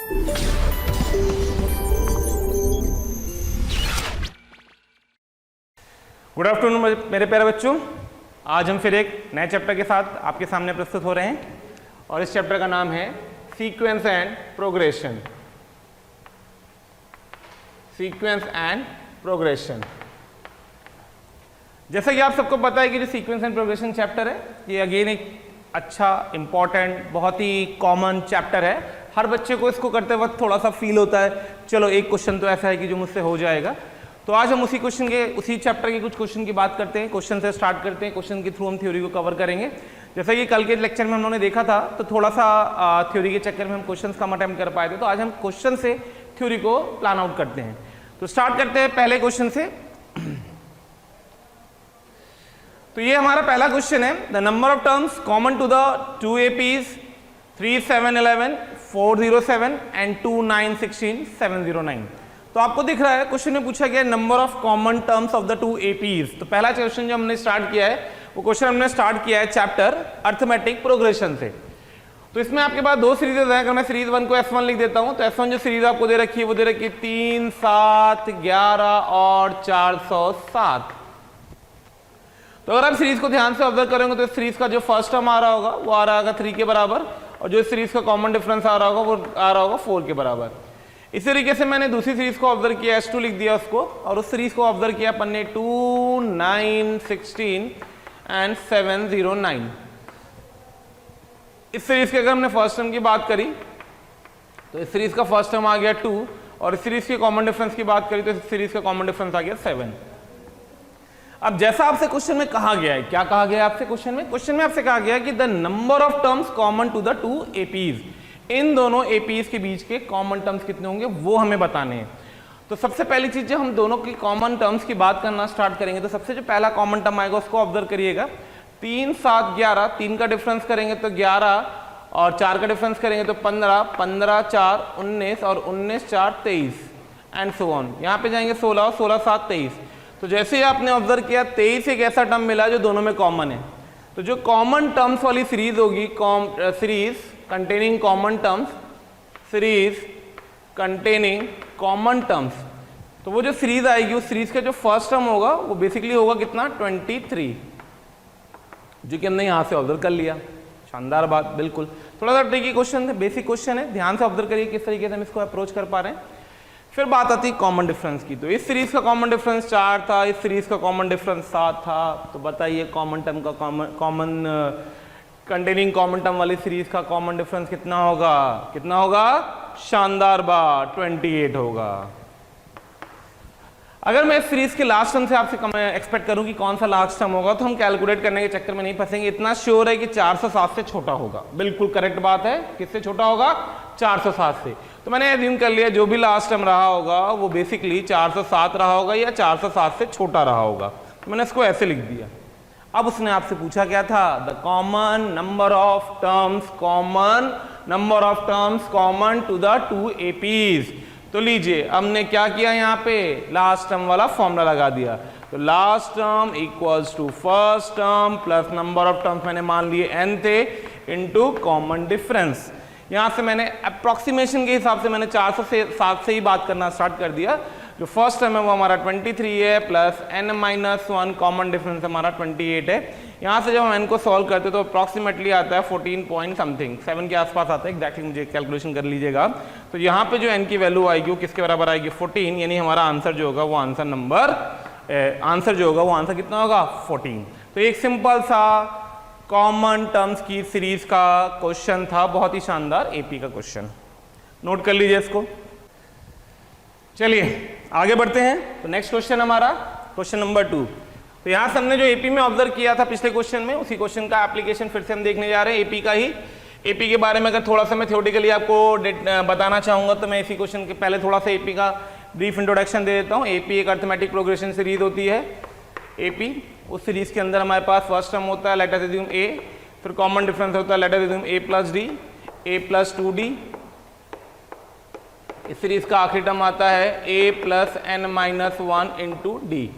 Good afternoon मेरे प्यारे बच्चों, आज हम फिर एक नए चैप्टर के साथ आपके सामने प्रस्तुत हो रहे हैं और इस चैप्टर का नाम है sequence and progression. Sequence and progression. जैसा कि आप सबको पता है कि जो सीक्वेंस एंड प्रोग्रेशन चैप्टर है ये अगेन एक अच्छा इंपॉर्टेंट बहुत ही कॉमन चैप्टर है। हर बच्चे को इसको करते वक्त थोड़ा सा फील होता है चलो एक क्वेश्चन तो ऐसा है कि जो मुझसे हो जाएगा। तो आज हम उसी चैप्टर के कुछ क्वेश्चन की बात करते हैं। क्वेश्चन से स्टार्ट करते हैं, क्वेश्चन के थ्रू हम थ्योरी को कवर करेंगे। जैसा कि कल के लेक्चर में हम लोगों ने देखा था तो थोड़ा सा थ्योरी के चक्कर में हम क्वेश्चन कम अटेम्प्ट कर पाए थे, तो आज हम क्वेश्चन से थ्योरी को प्लान आउट करते हैं। तो स्टार्ट करते हैं पहले क्वेश्चन से। तो ये हमारा पहला क्वेश्चन है, the number of terms common to the two APs 3, 7, 11, 4, 0, 7 and 2, 9, 16, 7, 0, 9। तो आपको दिख रहा है क्वेश्चन में पूछा गया number of common terms of the two APs. तो पहला क्वेश्चन जो हमने स्टार्ट किया है वो क्वेश्चन हमने स्टार्ट किया है चैप्टर अर्थमेटिक प्रोग्रेशन से। तो इसमें आपके पास दो सीरीज है। अगर मैं सीरीज 1 को S1 लिख देता हूं तो S1 जो सीरीज आपको दे रखी है वो दे रखी है 3, 7, 11 और 407। तो अगर आप सीरीज को ध्यान से ऑब्जर्व करेंगे तो इस सीरीज का जो फर्स्ट टर्म आ रहा होगा वो आ रहा होगा 3 के बराबर, और जो इस सीरीज का कॉमन डिफरेंस आ रहा होगा वो आ रहा होगा 4 के बराबर। इस तरीके से मैंने दूसरी सीरीज को ऑब्जर्व किया, S2 लिख दिया उसको, और उस सीरीज को ऑब्जर्व किया अपन ने 2, 9, 16 एंड 7, 0, 9। इस सीरीज के अगर हमने फर्स्ट टर्म की बात करी तो इस सीरीज का फर्स्ट टर्म आ गया 2, और इस सीरीज के कॉमन डिफरेंस की बात करी तो इस सीरीज का कॉमन डिफरेंस आ गया 7। अब जैसा आपसे क्वेश्चन में कहा गया है, क्या कहा गया है आपसे क्वेश्चन में आपसे कहा गया कि the number of terms common to the two APs, इन दोनों एपीज के बीच के कॉमन टर्म्स कितने होंगे वो हमें बताने हैं। तो सबसे पहली चीज जब हम दोनों की कॉमन टर्म्स की बात करना स्टार्ट करेंगे तो सबसे जो पहला कॉमन टर्म आएगा उसको ऑब्जर्व करिएगा। 3, 7, 11, 3 का डिफरेंस करेंगे तो 11 और 4 का डिफरेंस करेंगे तो 15, 15, 4, 19 और 19, 4, 23 एंड सो ऑन। यहाँ पे जाएंगे 16 और 16, 7, 23। तो जैसे ही आपने ऑब्जर्व किया 23 एक ऐसा टर्म मिला जो दोनों में कॉमन है। तो जो कॉमन टर्म्स वाली सीरीज होगी, series containing common terms, series containing common terms, तो वो जो सीरीज आएगी उस सीरीज का जो फर्स्ट टर्म होगा वो बेसिकली होगा कितना 23, जो कि हमने यहां से ऑब्जर्व कर लिया। शानदार बात, बिल्कुल। थोड़ा सा ट्रिकी क्वेश्चन है, बेसिक क्वेश्चन है, ध्यान से ऑब्जर्व करिए किस तरीके से हम इसको अप्रोच कर पा रहे हैं। फिर बात आती है कॉमन डिफरेंस की। तो इस सीरीज का कॉमन डिफरेंस 4 था, इस सीरीज का कॉमन डिफरेंस 7 था। तो बताइए कॉमन टर्म का कॉमन कंटेनिंग कॉमन टर्म वाली सीरीज का कॉमन डिफरेंस कितना होगा? शानदार बात, 28 होगा। अगर मैं इस सीरीज के लास्ट टर्म से आपसे एक्सपेक्ट करूं कि कौन सा लास्ट टर्म होगा तो हम कैलकुलेट करने के चक्कर में नहीं फंसेंगे। इतना श्योर है कि 407 से छोटा होगा। बिल्कुल करेक्ट बात है। किससे छोटा होगा? 407 से। तो मैंने एज्यूम कर लिया जो भी लास्ट टर्म रहा होगा वो बेसिकली 407 रहा होगा या 407 से छोटा रहा होगा। तो मैंने इसको ऐसे लिख दिया। अब उसने आपसे पूछा क्या था? The common number of terms common to the two APs. तो लीजिए हमने क्या किया, यहाँ पे लास्ट टर्म वाला फॉर्मूला लगा दिया। तो last term equals to first term plus number of terms मैंने मान लिए n थे इनटू कॉमन डिफरेंस। यहाँ से मैंने अप्रोक्सीमेशन के हिसाब से मैंने 407 से ही बात करना स्टार्ट कर दिया। जो फर्स्ट टर्म है वो हमारा 23 है प्लस n-1 कॉमन डिफरेंस हमारा 28 है। यहाँ से जब हम n को सॉल्व करते तो अप्रॉक्सीमेटली आता है 14 पॉइंट समथिंग, 7 के आसपास आता है। एग्जैक्टली मुझे कैलकुलेशन कर लीजिएगा। तो यहाँ पे जो n की वैल्यू आएगी वो किसके बराबर आएगी? 14। यानी हमारा आंसर जो होगा वो आंसर कितना होगा? 14। तो एक सिंपल सा कॉमन टर्म्स की सीरीज का क्वेश्चन था, बहुत ही शानदार एपी का क्वेश्चन। नोट कर लीजिए इसको। चलिए आगे बढ़ते हैं। तो नेक्स्ट क्वेश्चन हमारा क्वेश्चन नंबर 2। तो यहां से हमने जो एपी में ऑब्जर्व किया था पिछले क्वेश्चन में, उसी क्वेश्चन का एप्लीकेशन फिर से हम देखने जा रहे हैं। एपी का ही, एपी के बारे में अगर थोड़ा सा मैं थ्योरेटिकली आपको बताना चाहूंगा तो मैं इसी क्वेश्चन के पहले थोड़ा सा एपी का ब्रीफ इंट्रोडक्शन दे देता हूँ। एपी एक अर्थमेटिक प्रोग्रेशन सीरीज होती है। एपी उस सीरीज के अंदर हमारे पास फर्स्ट टर्म होता है, लेट अस अज्यूम a, फिर कॉमन डिफरेंस होता है, let us assume a plus d, a plus 2d। इस सीरीज का आखिरी टर्म आता है a plus n-1 into D.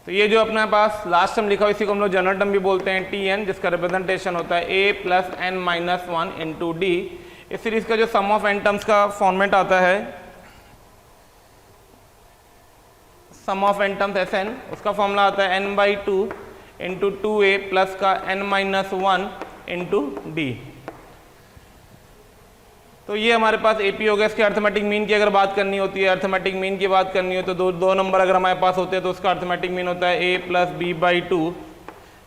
तो ये जो अपने पास लास्ट टर्म लिखा हुआ इसी को हम लोग जनरल टर्म भी बोलते हैं, tn, जिसका रिप्रेजेंटेशन होता है a plus n-1 into D. इस सीरीज का जो सम ऑफ एन टर्म्स का फॉर्मेट आता है, sum of n terms S n, उसका फॉर्मूला आता है n/2 इंटू 2a प्लस का n-1 इंटू डी। तो ये हमारे पास एपी हो गया। इसके अर्थमेटिक मीन की अगर बात करनी होती है, अर्थमेटिक मीन की बात करनी हो तो दो नंबर अगर हमारे पास होते हैं तो उसका अर्थमेटिक मीन होता है a plus b/2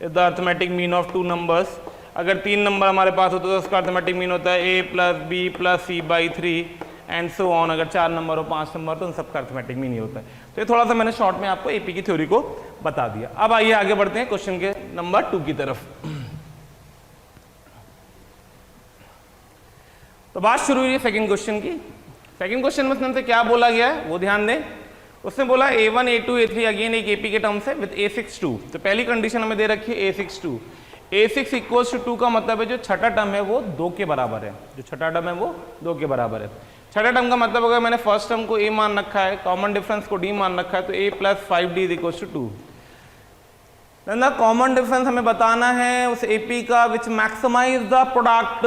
is the arithmetic mean of 2 numbers. अगर 3 नंबर हमारे पास होते तो उसका अर्थमेटिक मीन होता है a plus b plus c/3 and so on. अगर 4 नंबर हो 5 नंबर तो उन सबका अर्थमेटिक मीन ही होता है। तो ये थोड़ा सा मैंने शॉर्ट में आपको एपी की थ्योरी को बता दिया। अब आइए आगे बढ़ते हैं क्वेश्चन के नंबर 2 की तरफ। तो बात शुरू हुई है सेकंड क्वेश्चन की। सेकंड क्वेश्चन में उसने क्या बोला गया है वो ध्यान दें। उसने बोला a1 a2 a3 अगेन एक एपी के टर्म्स है विद a6 2। तो पहली कंडीशन हमें दे रखी है a6 2। a6 इक्वल्स टू 2 का मतलब है जो छठा टर्म है वो 2 के बराबर है। जो छठा टर्म है वो 2 के बराबर है। छठा टर्म का मतलब अगर मैंने फर्स्ट टर्म को a मान रखा है, कॉमन डिफरेंस को d मान रखा है, तो a plus 5d is equals to 2। Common difference हमें बताना है उस एपी का विच मैक्सिमाइज द प्रोडक्ट।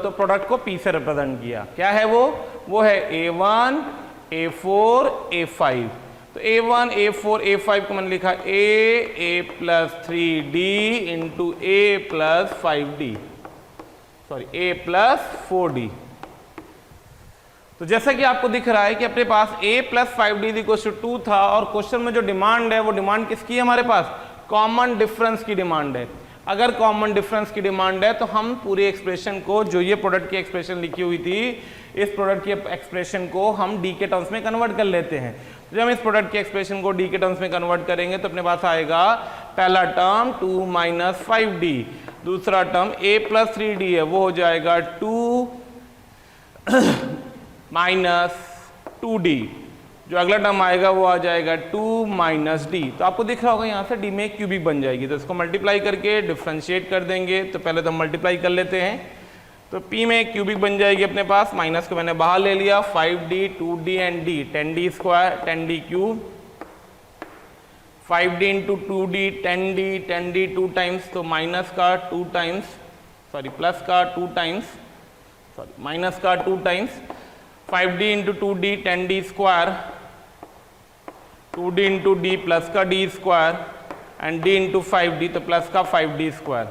तो प्रोडक्ट को p से रिप्रेजेंट किया। क्या है वो है a1 a4 a5। तो a1 a4 a5 को मैंने लिखा a plus 3d into a plus 5d, sorry a plus 4d। तो जैसा कि आपको दिख रहा है कि अपने पास a plus 5d equal to 2 था और क्वेश्चन में जो डिमांड है वो डिमांड किसकी है हमारे पास? कॉमन डिफरेंस की डिमांड है। अगर कॉमन डिफरेंस की डिमांड है तो हम पूरे एक्सप्रेशन को, जो ये प्रोडक्ट की एक्सप्रेशन लिखी हुई थी, इस प्रोडक्ट की एक्सप्रेशन को हम डी के टर्म्स में कन्वर्ट कर लेते हैं। जब हम इस प्रोडक्ट की एक्सप्रेशन को डी के टर्म्स में कन्वर्ट करेंगे तो अपने पास आएगा पहला टर्म 2 माइनस 5d, दूसरा टर्म a प्लस 3d है वो हो जाएगा 2 माइनस 2d, जो अगला टर्म आएगा वो आ जाएगा 2 माइनस d। तो आपको दिख रहा होगा यहाँ से d में क्यूबिक बन जाएगी। तो इसको मल्टीप्लाई करके डिफ्रेंशिएट कर देंगे। तो पहले तो मल्टीप्लाई कर लेते हैं। तो p में क्यूबिक बन जाएगी अपने पास, माइनस को मैंने बाहर ले लिया, 5d 2d and d 10d square 10d cube, 5d into 2d 10d 2 times, तो माइनस का 2 टाइम्स, सॉरी प्लस का 2 टाइम्स, सॉरी माइनस का 2 times, 5d into 2d 10d square, 2d into d plus का d square and d into 5d, तो plus का 5d square.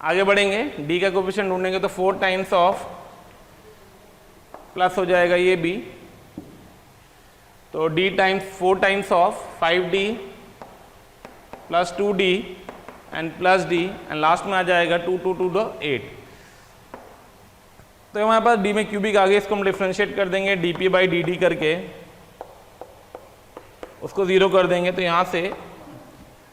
आगे बढ़ेंगे, d का कोएफिशिएंट ढूंढेंगे तो 4 टाइम्स ऑफ प्लस हो जाएगा ये b, तो d times 4 times of 5d plus 2d and plus d and last में आ जाएगा 2 2 2 8। तो हमारे पास d में क्यूबिक आ गया, इसको हम डिफ्रेंशिएट कर देंगे dp बाई dd करके, उसको 0 कर देंगे। तो यहाँ से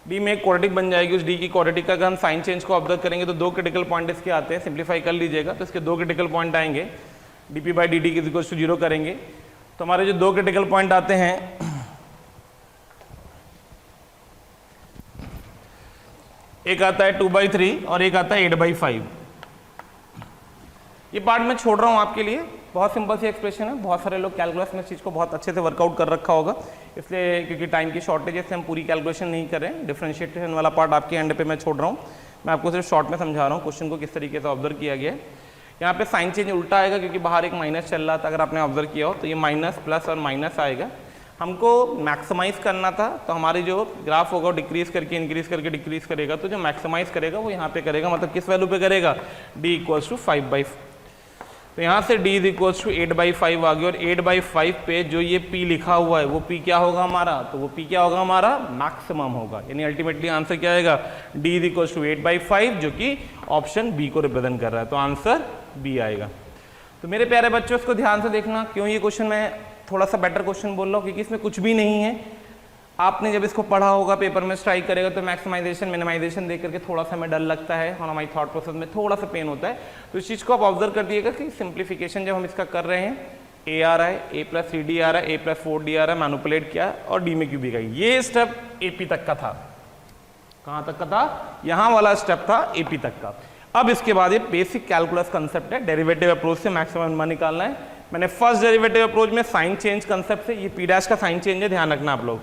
d में एक क्वाड्रेटिक बन जाएगी। उस d की क्वाड्रेटिक का अगर हम साइन चेंज को ऑब्जर्व करेंगे तो 2 क्रिटिकल पॉइंट इसके आते हैं, सिंप्लीफाई कर लीजिएगा। तो इसके 2 क्रिटिकल पॉइंट आएंगे, dp बाई dd की इक्वल टू 0 करेंगे तो हमारे जो 2 क्रिटिकल पॉइंट आते हैं, एक आता है 2/3 और एक आता है 8/5। ये पार्ट मैं छोड़ रहा हूँ आपके लिए, बहुत सिंपल सी एक्सप्रेशन है। बहुत सारे लोग कैलकुलस में इस चीज़ को बहुत अच्छे से वर्कआउट कर रखा होगा, इसलिए क्योंकि टाइम की शॉर्टेज से हम पूरी कैलकुलेशन नहीं कर रहे हैं। डिफरेंशिएशन वाला पार्ट आपके एंड पे मैं छोड़ रहा हूँ, मैं आपको सिर्फ शॉर्ट में समझा रहा हूँ क्वेश्चन को किस तरीके से ऑब्जर्व किया गया है। यहाँ पे साइन चेंज उल्टा आएगा क्योंकि बाहर एक माइनस चल रहा था, अगर आपने ऑब्जर्व किया हो तो ये माइनस प्लस और माइनस आएगा। हमको मैक्सिमाइज करना था तो हमारी जो ग्राफ होगा डिक्रीज करके इंक्रीज करके डिक्रीज करेगा, तो जो मैक्सिमाइज करेगा वो यहाँ पे करेगा, मतलब किस वैल्यू पे करेगा? d equals to 5/5। तो यहाँ से d इज इक्वल्स टू 8/5 आ गया और 8/5 पे जो ये p लिखा हुआ है वो p क्या होगा हमारा? तो वो p क्या होगा हमारा? मैक्सिमम होगा। यानी अल्टीमेटली आंसर क्या आएगा? d इज इक्वल्स टू 8/5, जो कि ऑप्शन b को रिप्रेजेंट कर रहा है, तो आंसर b आएगा। तो मेरे प्यारे बच्चों इसको ध्यान से देखना, क्यों ये क्वेश्चन मैं थोड़ा सा बेटर क्वेश्चन बोल रहा हूँ, क्योंकि इसमें कुछ भी नहीं है। आपने जब इसको पढ़ा होगा, पेपर में स्ट्राइक करेगा तो मैक्सिमाइजेशन मिनिमाइजेशन देख करके थोड़ा सा हमें डर लगता है और हमारी थॉट प्रोसेस में थोड़ा सा पेन होता है। तो इस चीज़ को आप ऑब्जर्व कर दिएगा कि सिंप्लीफिकेशन जब हम इसका कर रहे हैं, a आ रहा है, a प्लस 3d आ रहा है, a प्लस 4d आ रहा है, मैनिपुलेट किया और d में क्यूबिक आई। ये स्टेप AP तक का था। कहाँ तक का था? यहाँ वाला स्टेप था AP तक का। अब इसके बाद ये बेसिक कैलकुलस कंसेप्ट है, डेरिवेटिव अप्रोच से मैक्सिमम निकालना है। मैंने फर्स्ट डेरिवेटिव अप्रोच में साइन चेंज कंसेप्ट से, ये p डैश का साइन चेंज है, ध्यान रखना आप लोग,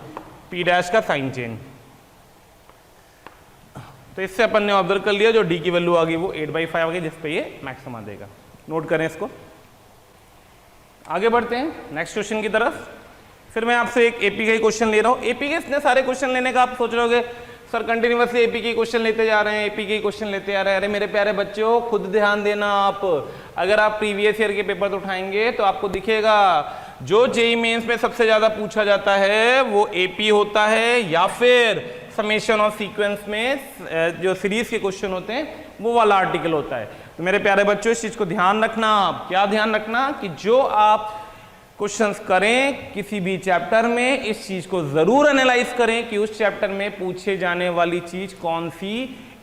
p डैश का साइन चेंज। तो इससे अपन ने ऑब्जर्व कर लिया जो डी की वैल्यू आ गई वो 8/5 आ गई, जिस पे ये मैक्सिमम आ देगा। नोट करें इसको। आगे बढ़ते हैं नेक्स्ट क्वेश्चन की तरफ। फिर मैं आपसे एक एपी का ही क्वेश्चन ले रहा हूँ। एपी के इतने सारे क्वेश्चन लेने का आप सोच रहे होगे सर कंटिन्यूसली एपी के क्वेश्चन लेते जा रहे हैं, एपी के क्वेश्चन लेते जा रहे हैं। अरे मेरे प्यारे बच्चों, खुद ध्यान देना आप। अगर आप प्रीवियस ईयर के पेपर उठाएंगे तो आपको दिखेगा जो जेईई मेंस में सबसे ज्यादा पूछा जाता है वो एपी होता है, या फिर समेशन और सीक्वेंस में जो सीरीज के क्वेश्चन होते हैं वो वाला आर्टिकल होता है। तो मेरे प्यारे बच्चों, इस चीज को ध्यान रखना। आप क्या ध्यान रखना कि जो आप क्वेश्चंस करें किसी भी चैप्टर में, इस चीज को जरूर एनालाइज करें कि उस चैप्टर में पूछे जाने वाली चीज कौन सी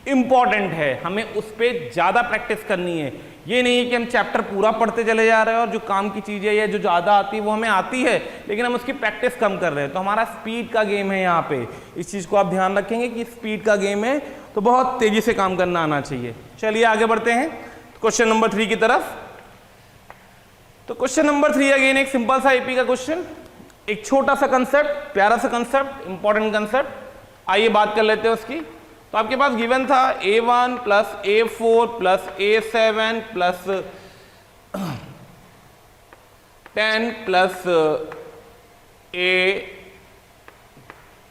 इंपॉर्टेंट है। हमें उस पर ज्यादा प्रैक्टिस करनी है। ये नहीं है कि हम चैप्टर पूरा पढ़ते चले जा रहे हैं और जो काम की चीजें या जो ज्यादा आती है वो हमें आती है, लेकिन हम उसकी प्रैक्टिस कम कर रहे हैं। तो हमारा स्पीड का गेम है यहाँ पे। इस चीज को आप ध्यान रखेंगे कि स्पीड का गेम है, तो बहुत तेजी से काम करना आना चाहिए। चलिए आगे बढ़ते हैं क्वेश्चन नंबर 3 की तरफ। तो क्वेश्चन नंबर 3 अगेन एक सिंपल सा एपी का क्वेश्चन, एक छोटा सा कंसेप्ट, प्यारा सा कंसेप्ट, इंपॉर्टेंट कंसेप्ट। आइए बात कर लेते हैं उसकी। तो आपके पास गिवन था A1 plus A4 plus A7 plus 10 plus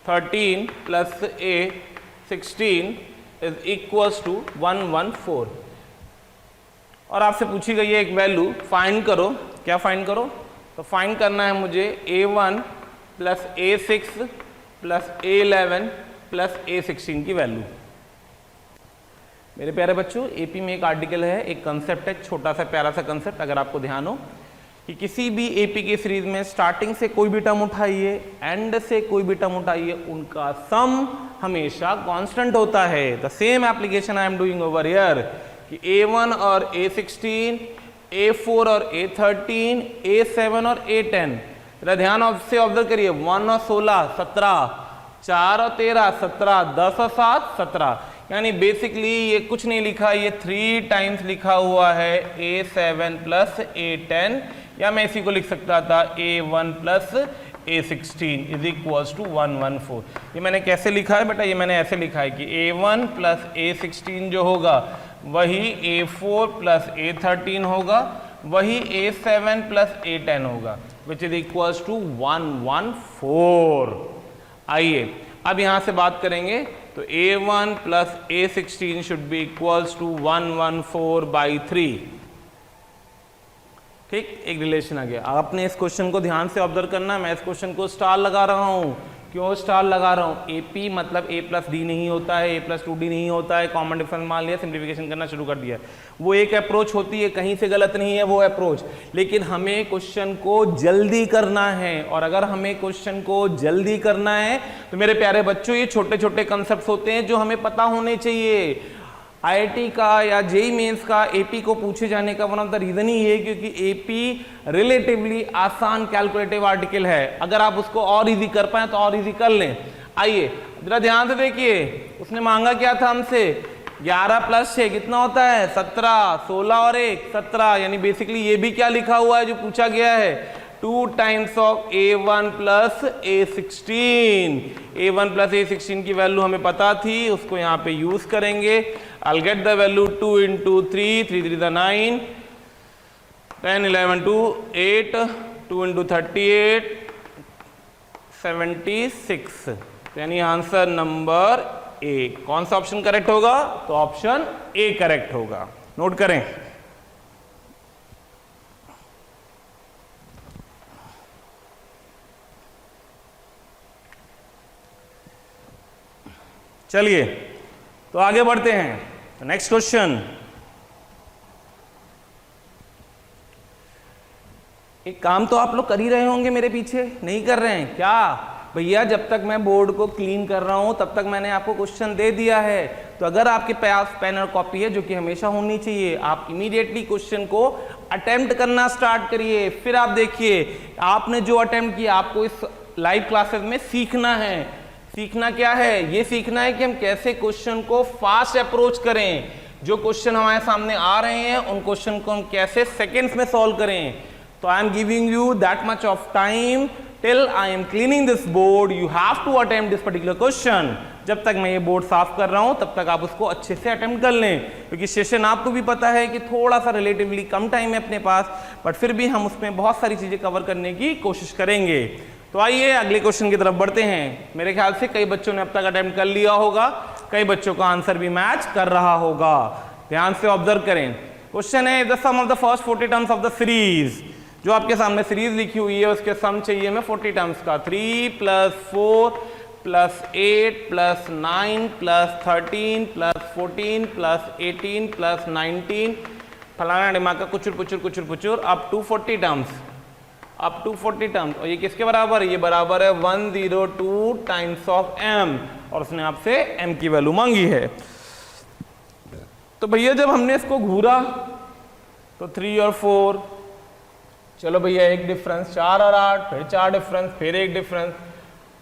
A13 plus A16 is equals to 114, और आपसे पूछी गई है एक वैल्यू फाइंड करो। क्या फाइंड करो? तो फाइंड करना है मुझे A1 plus A6 plus A11 plus A16 की वैल्यू। मेरे प्यारे बच्चों, एपी में एक आर्टिकल है, एक कंसेप्ट है, छोटा सा प्यारा सा कंसेप्ट। अगर आपको ध्यान हो कि किसी भी एपी की सीरीज में स्टार्टिंग से कोई भी टर्म उठाइए, एंड से कोई भी टर्म उठाइए, उनका सम हमेशा कांस्टेंट होता है। The same application I am doing over here कि A1 और A16, A4 और A13, A7 और A10। जरा ध्यान से ऑब्जर्व करिए, 1 और 16 17, 4 और 13 17, 10 और 7 17। यानी बेसिकली ये कुछ नहीं लिखा, ये 3 टाइम्स लिखा हुआ है A7 प्लस A10, या मैं इसी को लिख सकता था A1 plus A16 is equals to 114। ये मैंने कैसे लिखा है बेटा? ये मैंने ऐसे लिखा है कि A1 प्लस A16 जो होगा वही A4 प्लस A13 होगा, वही A7 प्लस A10 होगा, विच इज इक्वल्स टू 114। आइए अब यहां से बात करेंगे। तो A1 plus A16 should be equals to 114/3। ठीक, एक रिलेशन आ गया। आपने इस क्वेश्चन को ध्यान से ऑब्जर्व करना। मैं इस क्वेश्चन को स्टार लगा रहा हूं। क्यों स्टार लगा रहा हूं? एपी मतलब A प्लस डी नहीं होता है, A प्लस 2D नहीं होता है। कॉमन डिफरेंस मान लिया, सिंप्लीफिकेशन करना शुरू कर दिया। वो एक अप्रोच होती है, कहीं से गलत नहीं है वो अप्रोच, लेकिन हमें क्वेश्चन को जल्दी करना है। और अगर हमें क्वेश्चन को जल्दी करना है तो मेरे प्यारे बच्चों, ये छोटे छोटे कंसेप्ट होते हैं जो हमें पता होने चाहिए। आईआईटी का या जेईई मेंस का एपी को पूछे जाने का वन ऑफ द रीजन ही है क्योंकि एपी रिलेटिवली आसान कैलकुलेटिव आर्टिकल है। अगर आप उसको और इजी कर पाए तो और इजी कर लें। आइए जरा ध्यान से देखिए, उसने मांगा क्या था हमसे? 11 प्लस 6 कितना होता है? 17, 16 और 1 17। यानी बेसिकली ये भी क्या लिखा हुआ है जो पूछा गया है? 2 times of A1 plus A16। A1 plus A16 की वैल्यू हमें पता थी, उसको यहाँ पे यूज करेंगे। I'll get the value 2 into 3, 3 3 is 9, 10 11 2 8, 2 into 38 76। यानी आंसर नंबर ए। कौन सा ऑप्शन करेक्ट होगा? तो ऑप्शन ए करेक्ट होगा। नोट करें। चलिए तो आगे बढ़ते हैं। नेक्स्ट क्वेश्चन, एक काम तो आप लोग कर ही रहे होंगे मेरे पीछे, नहीं कर रहे हैं क्या भैया? जब तक मैं बोर्ड को क्लीन कर रहा हूं तब तक मैंने आपको क्वेश्चन दे दिया है। तो अगर आपके पास पेन और कॉपी है, जो कि हमेशा होनी चाहिए, आप इमीडिएटली क्वेश्चन को अटेम्प्ट करना स्टार्ट करिए। फिर आप देखिए, आपने जो अटेम्प्ट किया आपको इस लाइव क्लासेस में सीखना है। सीखना क्या है? ये सीखना है कि हम कैसे क्वेश्चन को फास्ट अप्रोच करें। जो क्वेश्चन हमारे सामने आ रहे हैं उन क्वेश्चन को हम कैसे सेकंड्स में सॉल्व करें। तो I am giving you that much of time till I am cleaning this board. You have to attempt this particular question. जब तक मैं ये बोर्ड साफ कर रहा हूं तब तक आप उसको अच्छे से अटेम्प्ट कर लें, क्योंकि सेशन आपको भी पता है कि थोड़ा सा रिलेटिवली कम टाइम है अपने पास, बट फिर भी हम उसमें बहुत सारी चीजें कवर करने की कोशिश करेंगे। तो आइए अगले क्वेश्चन की तरफ बढ़ते हैं। मेरे ख्याल से कई बच्चों ने अब तक अटेम्प्ट कर लिया होगा, कई बच्चों का आंसर भी मैच कर रहा होगा। ध्यान से ऑब्जर्व करें। क्वेश्चन है the sum of the first 40 terms of the series. जो आपके सामने सीरीज लिखी हुई है उसके सम चाहिए हमें 40 टर्म्स का। 3 + 4 + 8 + 9 + 13 + 14 + 18 + 19 फलाना दिमाग का कुचुर पुचुर कुचुर पुचुर up to 40 terms, up to 40 terms. और ये किसके बराबर है? ये बराबर है 102 टाइम्स ऑफ m, और उसने आपसे m की वैल्यू मांगी है। तो भैया जब हमने इसको घूरा तो 3 और 4, चलो भैया एक डिफरेंस, 4 और 8, फिर 4 डिफरेंस, फिर एक डिफरेंस,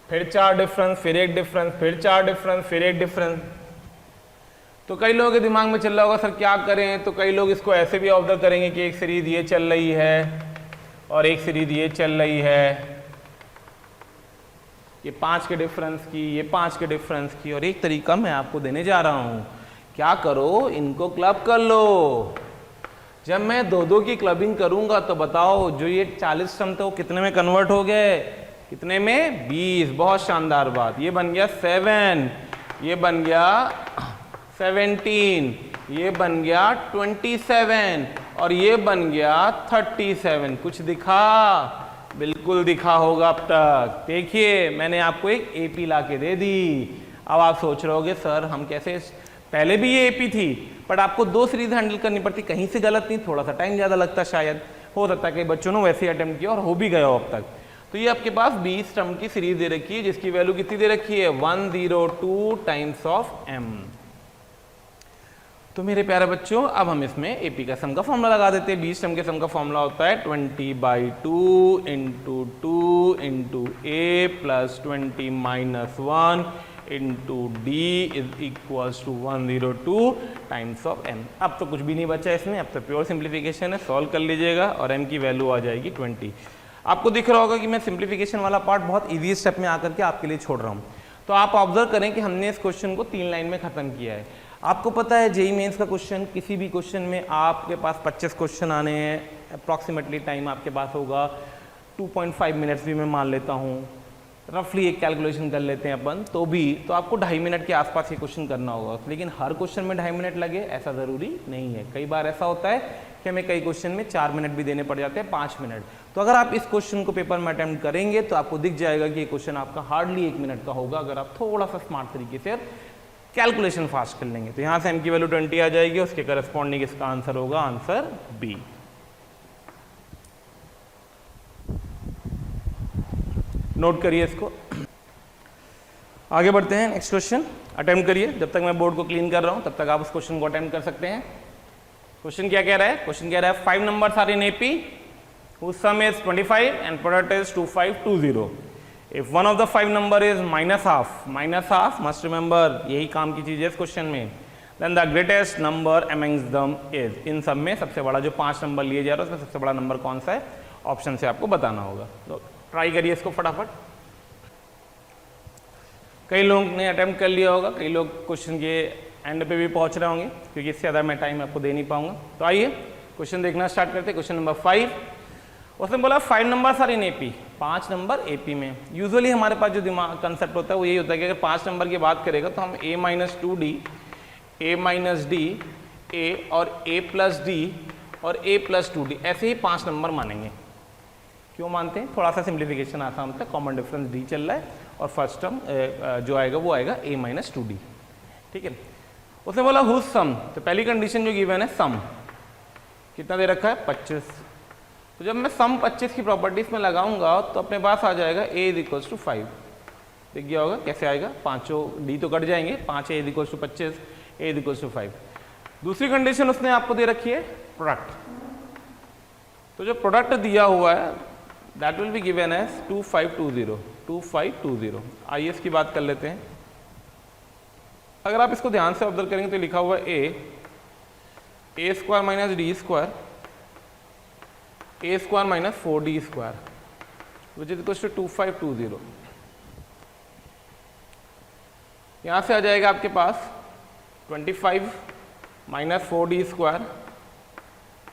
फिर 4 डिफरेंस, फिर एक डिफरेंस, फिर 4 डिफरेंस, फिर एक डिफरेंस। तो कई लोगों के दिमाग में चल रहा होगा सर क्या करें, तो कई लोग इसको ऐसे भी ऑब्जर्व करेंगे कि एक सीरीज ये चल रही है और एक सीरीज ये चल रही है, ये 5 के डिफरेंस की, ये 5 के डिफरेंस की, और एक तरीका मैं आपको देने जा रहा हूं। क्या करो, इनको क्लब कर लो। जब मैं 2-2 की क्लबिंग करूंगा तो बताओ जो ये 40 टर्म थे वो कितने में कन्वर्ट हो गए? कितने में? 20। बहुत शानदार बात। ये बन गया 7, ये बन गया 17, ये बन गया 27, और ये बन गया 37। कुछ दिखा? बिल्कुल दिखा होगा अब तक। देखिए मैंने आपको एक एपी ला के दे दी। अब आप सोच रहे होगे सर हम कैसे, पहले भी ये एपी थी बट आपको 2 सीरीज हैंडल करनी पड़ती, कहीं से गलत नहीं, थोड़ा सा टाइम ज़्यादा लगता, शायद हो सकता है कि बच्चों ने वैसे ही अटेम्प्ट किया और हो भी गया हो अब तक। तो ये आपके पास 20 टर्म की सीरीज दे रखी है जिसकी वैल्यू कितनी दे रखी है? 102 टाइम्स ऑफ m। तो मेरे प्यारे बच्चों अब हम इसमें एपी का सम का फॉर्मूला लगा देते हैं। 20 टर्म के सम का फॉर्मूला होता है 20/2 × 2 × a + 20 - 1 × d = 102 times of m। अब तो कुछ भी नहीं बचा इसमें, अब तो प्योर सिंप्लीफिकेशन है। सॉल्व कर लीजिएगा और m की वैल्यू आ जाएगी 20। आपको दिख रहा होगा कि मैं सिंप्लीफिकेशन वाला पार्ट बहुत ईजी स्टेप में आकर के आपके लिए छोड़ रहा हूँ। तो आप ऑब्जर्व करें कि हमने इस क्वेश्चन को 3 लाइन में खत्म किया है। आपको पता है जेईई मेंस का क्वेश्चन, किसी भी क्वेश्चन में आपके पास 25 क्वेश्चन आने हैं, अप्रॉक्सीमेटली टाइम आपके पास होगा 2.5 मिनट्स भी मैं मान लेता हूँ, रफली एक कैलकुलेशन कर लेते हैं अपन, तो आपको 2.5 मिनट के आसपास ये क्वेश्चन करना होगा। लेकिन हर क्वेश्चन में 2.5 मिनट लगे ऐसा ज़रूरी नहीं है। कई बार ऐसा होता है कि हमें कई क्वेश्चन में 4 मिनट भी देने पड़ जाते हैं, 5 मिनट। तो अगर आप इस क्वेश्चन को पेपर में अटेम्प्ट करेंगे तो आपको दिख जाएगा कि ये क्वेश्चन आपका हार्डली 1 मिनट का होगा अगर आप थोड़ा सा स्मार्ट तरीके से कैलकुलेशन फास्ट कर लेंगे। तो यहाँ से m की वैल्यू 20 आ जाएगी, उसके करस्पॉन्डिंग इसका आंसर होगा आंसर बी। नोट करिए इसको। आगे बढ़ते हैं, नेक्स्ट क्वेश्चन अटेम्प्ट करिए। जब तक मैं बोर्ड को क्लीन कर रहा हूं तब तक आप उस क्वेश्चन को अटेम्प्ट कर सकते हैं। क्वेश्चन क्या कह रहा है? क्वेश्चन कह रहा है 5 numbers are in AP whose sum is 25 and product is 2520. If one of the 5 number is -half must remember यही काम की चीज है इस क्वेश्चन में, then the greatest number amongst them is, इन सब में सबसे बड़ा जो 5 नंबर लिए जा रहा है उसमें सबसे बड़ा नंबर कौन सा है? ऑप्शन से आपको बताना होगा। तो ट्राई करिए इसको फटाफट। कई लोगों ने अटेम्प्ट कर लिया होगा, कई लोग क्वेश्चन के एंड पे भी पहुंच रहे होंगे क्योंकि इससे ज़्यादा मैं टाइम आपको दे नहीं पाऊंगा। तो आइए क्वेश्चन देखना स्टार्ट करते हैं। क्वेश्चन नंबर 5, उसने बोला 5 number are in AP, 5 number AP में। यूजुअली हमारे पास जो दिमाग कंसेप्ट होता है वो यही होता है कि अगर 5 नंबर की बात करेगा तो हम a - 2d, a - d, a और a + d और a + 2d ऐसे ही 5 नंबर मानेंगे। क्यों मानते हैं? थोड़ा सा सिंप्लीफिकेशन आसान होता है, कॉमन डिफरेंस d चल रहा है और फर्स्ट टर्म जो आएगा वो आएगा a - 2d। ठीक है। उसने बोला हुज सम, तो पहली कंडीशन जो गिवन है सम कितना दे रखा है? 25। तो जब मैं सम 25 की प्रॉपर्टीज में लगाऊंगा तो अपने पास आ जाएगा a = 5। दिख गया होगा कैसे आएगा? पांचों d तो कट जाएंगे, 5 a = 25, a = 5। दूसरी कंडीशन उसने आपको दे रखी है प्रोडक्ट। तो जो प्रोडक्ट दिया हुआ है that will be given as 2520। आइए इसकी बात कर लेते हैं। अगर आप इसको ध्यान से ऑब्जर्व करेंगे तो लिखा हुआ है a² - d² a² - 4d² which is equals to 2520। यहाँ से आ जाएगा आपके पास 25 minus 4d square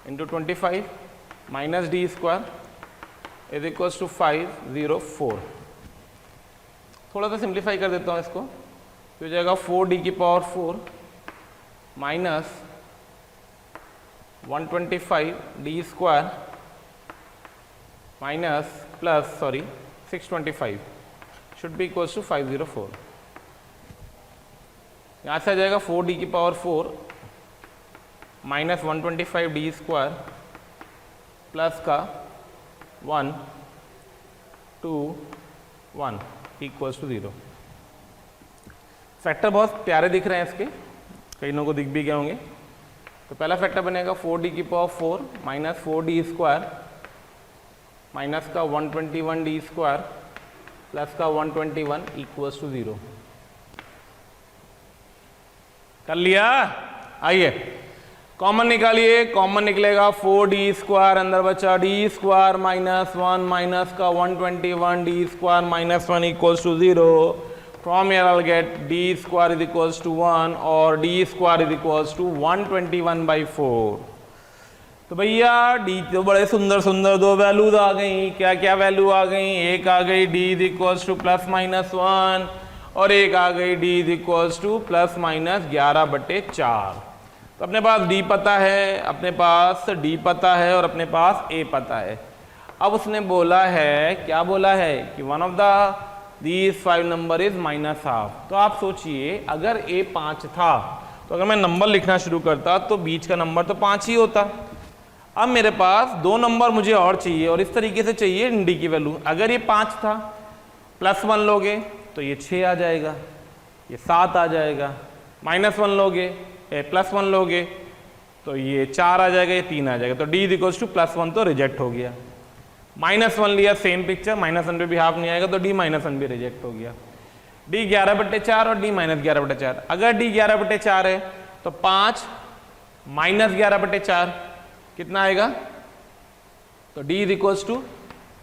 into 25 minus d square is equals to 504। थोड़ा सा सिंप्लीफाई कर देता हूँ इसको, तो हो जाएगा 4d की power 4 minus 125 d square minus plus 625 should be equals to 504। यहाँ से आ जाएगा 4d की power 4 minus 125 d square plus का 1 2 1 इक्वल्स टू 0। फैक्टर बहुत प्यारे दिख रहे हैं इसके, कई लोगों को दिख भी गए होंगे। तो पहला फैक्टर बनेगा 4d की power 4 minus 4d square minus का 121 डी स्क्वायर प्लस का 121 इक्वल्स टू 0। कर लिया? आइए कॉमन निकालिए, कॉमन निकलेगा 4d स्क्वायर, अंदर बचा d स्क्वायर माइनस 1 माइनस का 121 d square minus 1 equals to 0। From here I will get d square is equals to 1 और d square is equals to 121/4। तो भैया d तो बड़े सुंदर सुंदर दो वैल्यूज आ गई। क्या क्या वैल्यू आ गई? एक आ गई d is equals two plus minus 1 और एक आ गई d is equals two plus minus 11/4। तो अपने पास d पता है, अपने पास d पता है और अपने पास a पता है। अब उसने बोला है, क्या बोला है कि one of the these 5 number is minus half. तो आप सोचिए अगर a 5 था तो अगर मैं नंबर लिखना शुरू करता तो बीच का नंबर तो 5 ही होता। अब मेरे पास 2 नंबर मुझे और चाहिए और इस तरीके से चाहिए d की वैल्यू। अगर ये 5 था प्लस 1 लोगे तो ये 6 आ जाएगा, ये 7 आ जाएगा, माइनस 1 लोगे प्लस 1 लोगे तो ये 4 आ जाएगा, ये 3 आ जाएगा। तो d इक्वल्स टू प्लस 1 तो रिजेक्ट हो गया। माइनस 1 लिया, सेम पिक्चर, माइनस 1 पे भी हाफ नहीं आएगा तो d माइनस 1 भी रिजेक्ट हो गया। d 11/4 और d माइनस 11/4। अगर d 11/4 है तो 5 माइनस 11/4 कितना आएगा? तो d इज इक्वल्स टू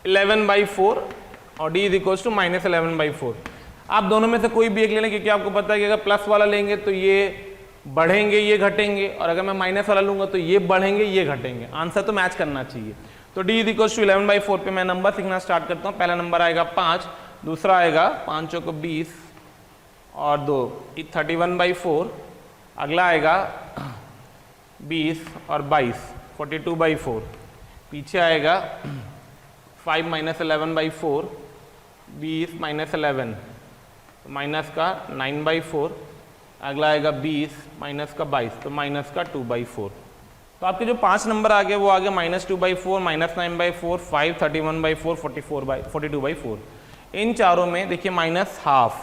11/4 और d is equals to minus 11/4। आप दोनों में से कोई भी एक ले लें, क्योंकि आपको पता है कि अगर प्लस वाला लेंगे तो ये बढ़ेंगे ये घटेंगे, और अगर मैं माइनस वाला लूंगा तो ये बढ़ेंगे ये घटेंगे। आंसर तो मैच करना चाहिए। तो d इज इक्वल्स टू 11/4 पे मैं नंबर लिखना स्टार्ट करता हूँ। पहला नंबर आएगा 5, दूसरा आएगा 5 को 20 और 2 31/4, अगला आएगा 20 और 22 42/4, पीछे आएगा 5 माइनस 11/4 20 माइनस 11 माइनस का 9/4, अगला आएगा 20 माइनस का 22 तो माइनस का 2/4। तो आपके जो 5 नंबर आ गए वो आ गए -2/4 -9/4 5 31/4 42/4। इन चारों में देखिए माइनस हाफ,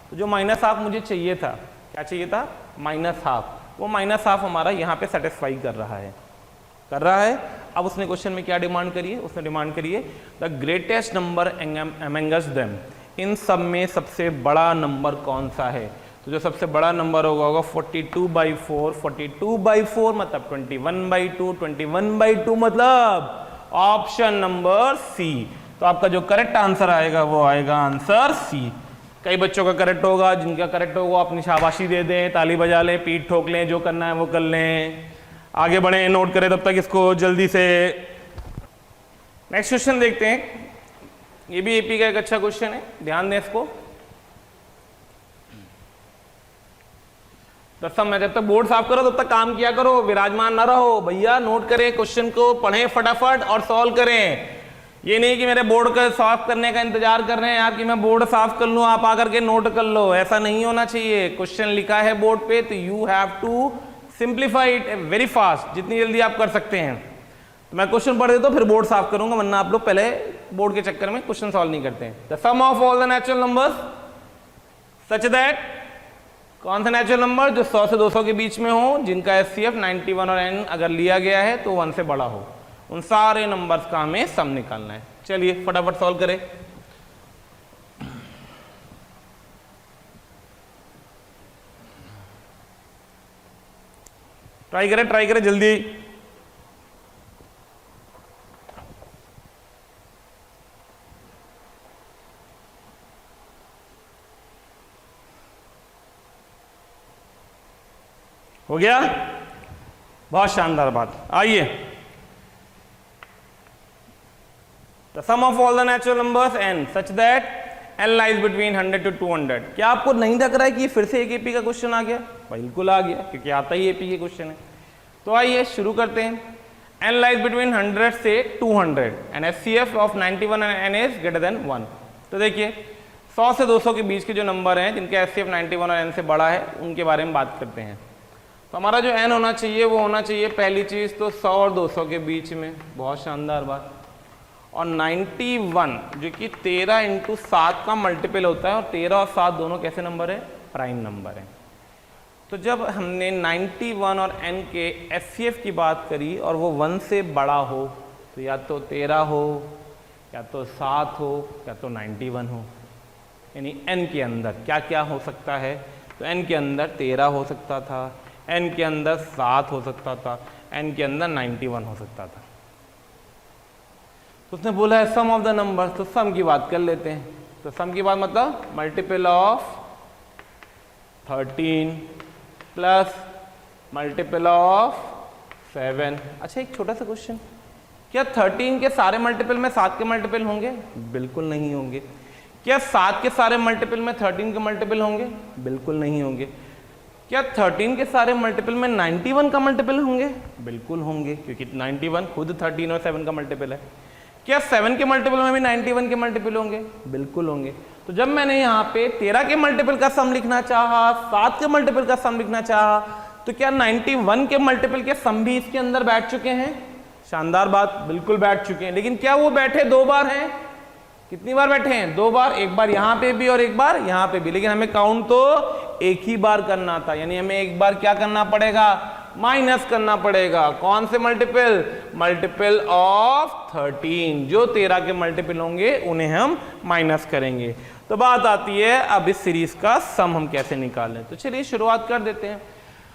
तो जो माइनस हाफ मुझे चाहिए था, क्या चाहिए था? Minus half. वो माइनस हाफ हमारा यहाँ पे सेटिस्फाई कर रहा है। अब उसने क्वेश्चन में क्या डिमांड करी है? उसने डिमांड करी है the greatest number amongst them, इन सब में सबसे बड़ा नंबर कौन सा है? तो जो सबसे बड़ा नंबर होगा 42/4। 42/4 मतलब 21/2, 21/2 मतलब ऑप्शन नंबर सी। तो आपका जो करेक्ट आंसर आएगा वो आएगा आंसर सी। कई बच्चों का करेक्ट होगा, जिनका करेक्ट होगा अपनी शाबाशी दे दें, ताली बजा लें, पीठ ठोक लें, जो करना है वो कर लें। आगे बढ़े, नोट करें तब तक इसको जल्दी से। नेक्स्ट क्वेश्चन देखते हैं। ये भी एपी का एक अच्छा क्वेश्चन है, ध्यान दें इसको। दसम में जब तक बोर्ड साफ करो तब तक काम किया करो, विराजमान ना रहो भैया। नोट करें, क्वेश्चन को पढ़ें फटाफट और सॉल्व करें। ये नहीं कि मेरे बोर्ड का साफ करने का इंतजार कर रहे हैं यार कि मैं बोर्ड साफ कर लूं, आप आकर के नोट कर लो, ऐसा नहीं होना चाहिए। क्वेश्चन लिखा है बोर्ड पे तो you have to simplify it very fast, जितनी जल्दी आप कर सकते हैं। तो मैं क्वेश्चन पढ़ देता हूं फिर बोर्ड साफ करूंगा, वरना आप लोग पहले बोर्ड के चक्कर में क्वेश्चन सॉल्व नहीं करते हैं। The sum of all the natural numbers such that, कौन सा नेचुरल नंबर जो 100 से 200 के बीच में हो, जिनका एचसीएफ 91 और n अगर लिया गया है तो 1 से बड़ा हो, उन सारे नंबर्स का हमें सम निकालना है। चलिए फटाफट सॉल्व करें। ट्राई करें जल्दी। हो गया, बहुत शानदार बात। आइए, the sum of all the natural numbers n such that n lies between 100 to 200। क्या आपको नहीं लग रहा है कि ये फिर से एक एपी का क्वेश्चन आ गया? बिल्कुल आ गया, क्योंकि आता ही एपी के क्वेश्चन है। तो आइए शुरू करते हैं। n लाइज बिटवीन 100 से 200 and HCF of 91 and n is greater than 1। तो देखिए 100 से 200 के बीच के जो नंबर हैं जिनका HCF 91 और n से बड़ा है उनके बारे में बात करते हैं। तो हमारा जो n होना चाहिए वो होना चाहिए पहली चीज़ तो 100 और 200 के बीच में, बहुत शानदार बात। और 91 जो कि 13 इंटू 7 का मल्टीपल होता है, और 13 और 7 दोनों कैसे नंबर है? प्राइम नंबर है। तो जब हमने 91 और n के HCF की बात करी और वो 1 से बड़ा हो, तो या तो 13 हो, या तो 7 हो, या तो 91 हो। यानी n के अंदर क्या क्या हो सकता है? तो n के अंदर 13 हो सकता था, n के अंदर 7 हो सकता था, n के अंदर 91 हो सकता था। तो उसने बोला है सम ऑफ द नंबर, तो सम की बात कर लेते हैं। तो सम की बात मतलब multiple of 13 plus multiple of 7। अच्छा, एक छोटा सा क्वेश्चन, क्या 13 के सारे मल्टीपल में 7 के मल्टीपल होंगे? बिल्कुल नहीं होंगे। क्या 7 के सारे मल्टीपल में 13 के मल्टीपल होंगे? बिल्कुल नहीं होंगे। क्या 13 के सारे मल्टीपल में 91 का मल्टीपल होंगे? बिल्कुल होंगे, क्योंकि 91 खुद 13 और 7 का मल्टीपल है। क्या 7 के मल्टीपल में भी 91 के मल्टीपल होंगे? बिल्कुल होंगे। तो जब मैंने यहाँ पे 13 के मल्टीपल का सम लिखना चाहा, 7 के मल्टीपल का सम लिखना चाहा, तो क्या 91 के मल्टीपल के सम भी इसके अंदर बैठ चुके हैं? शानदार बात, बिल्कुल बैठ चुके हैं। लेकिन क्या वो बैठे 2 बार हैं? कितनी बार बैठे हैं? 2 बार, एक बार यहाँ पे भी और एक बार यहाँ पे भी। लेकिन हमें काउंट तो एक ही बार करना था, यानी हमें एक बार क्या करना पड़ेगा? माइनस करना पड़ेगा। कौन से मल्टीपल? Multiple of 13। जो 13 के मल्टीपल होंगे उन्हें हम माइनस करेंगे। तो बात आती है अब इस सीरीज का सम हम कैसे निकालें। तो चलिए शुरुआत कर देते हैं।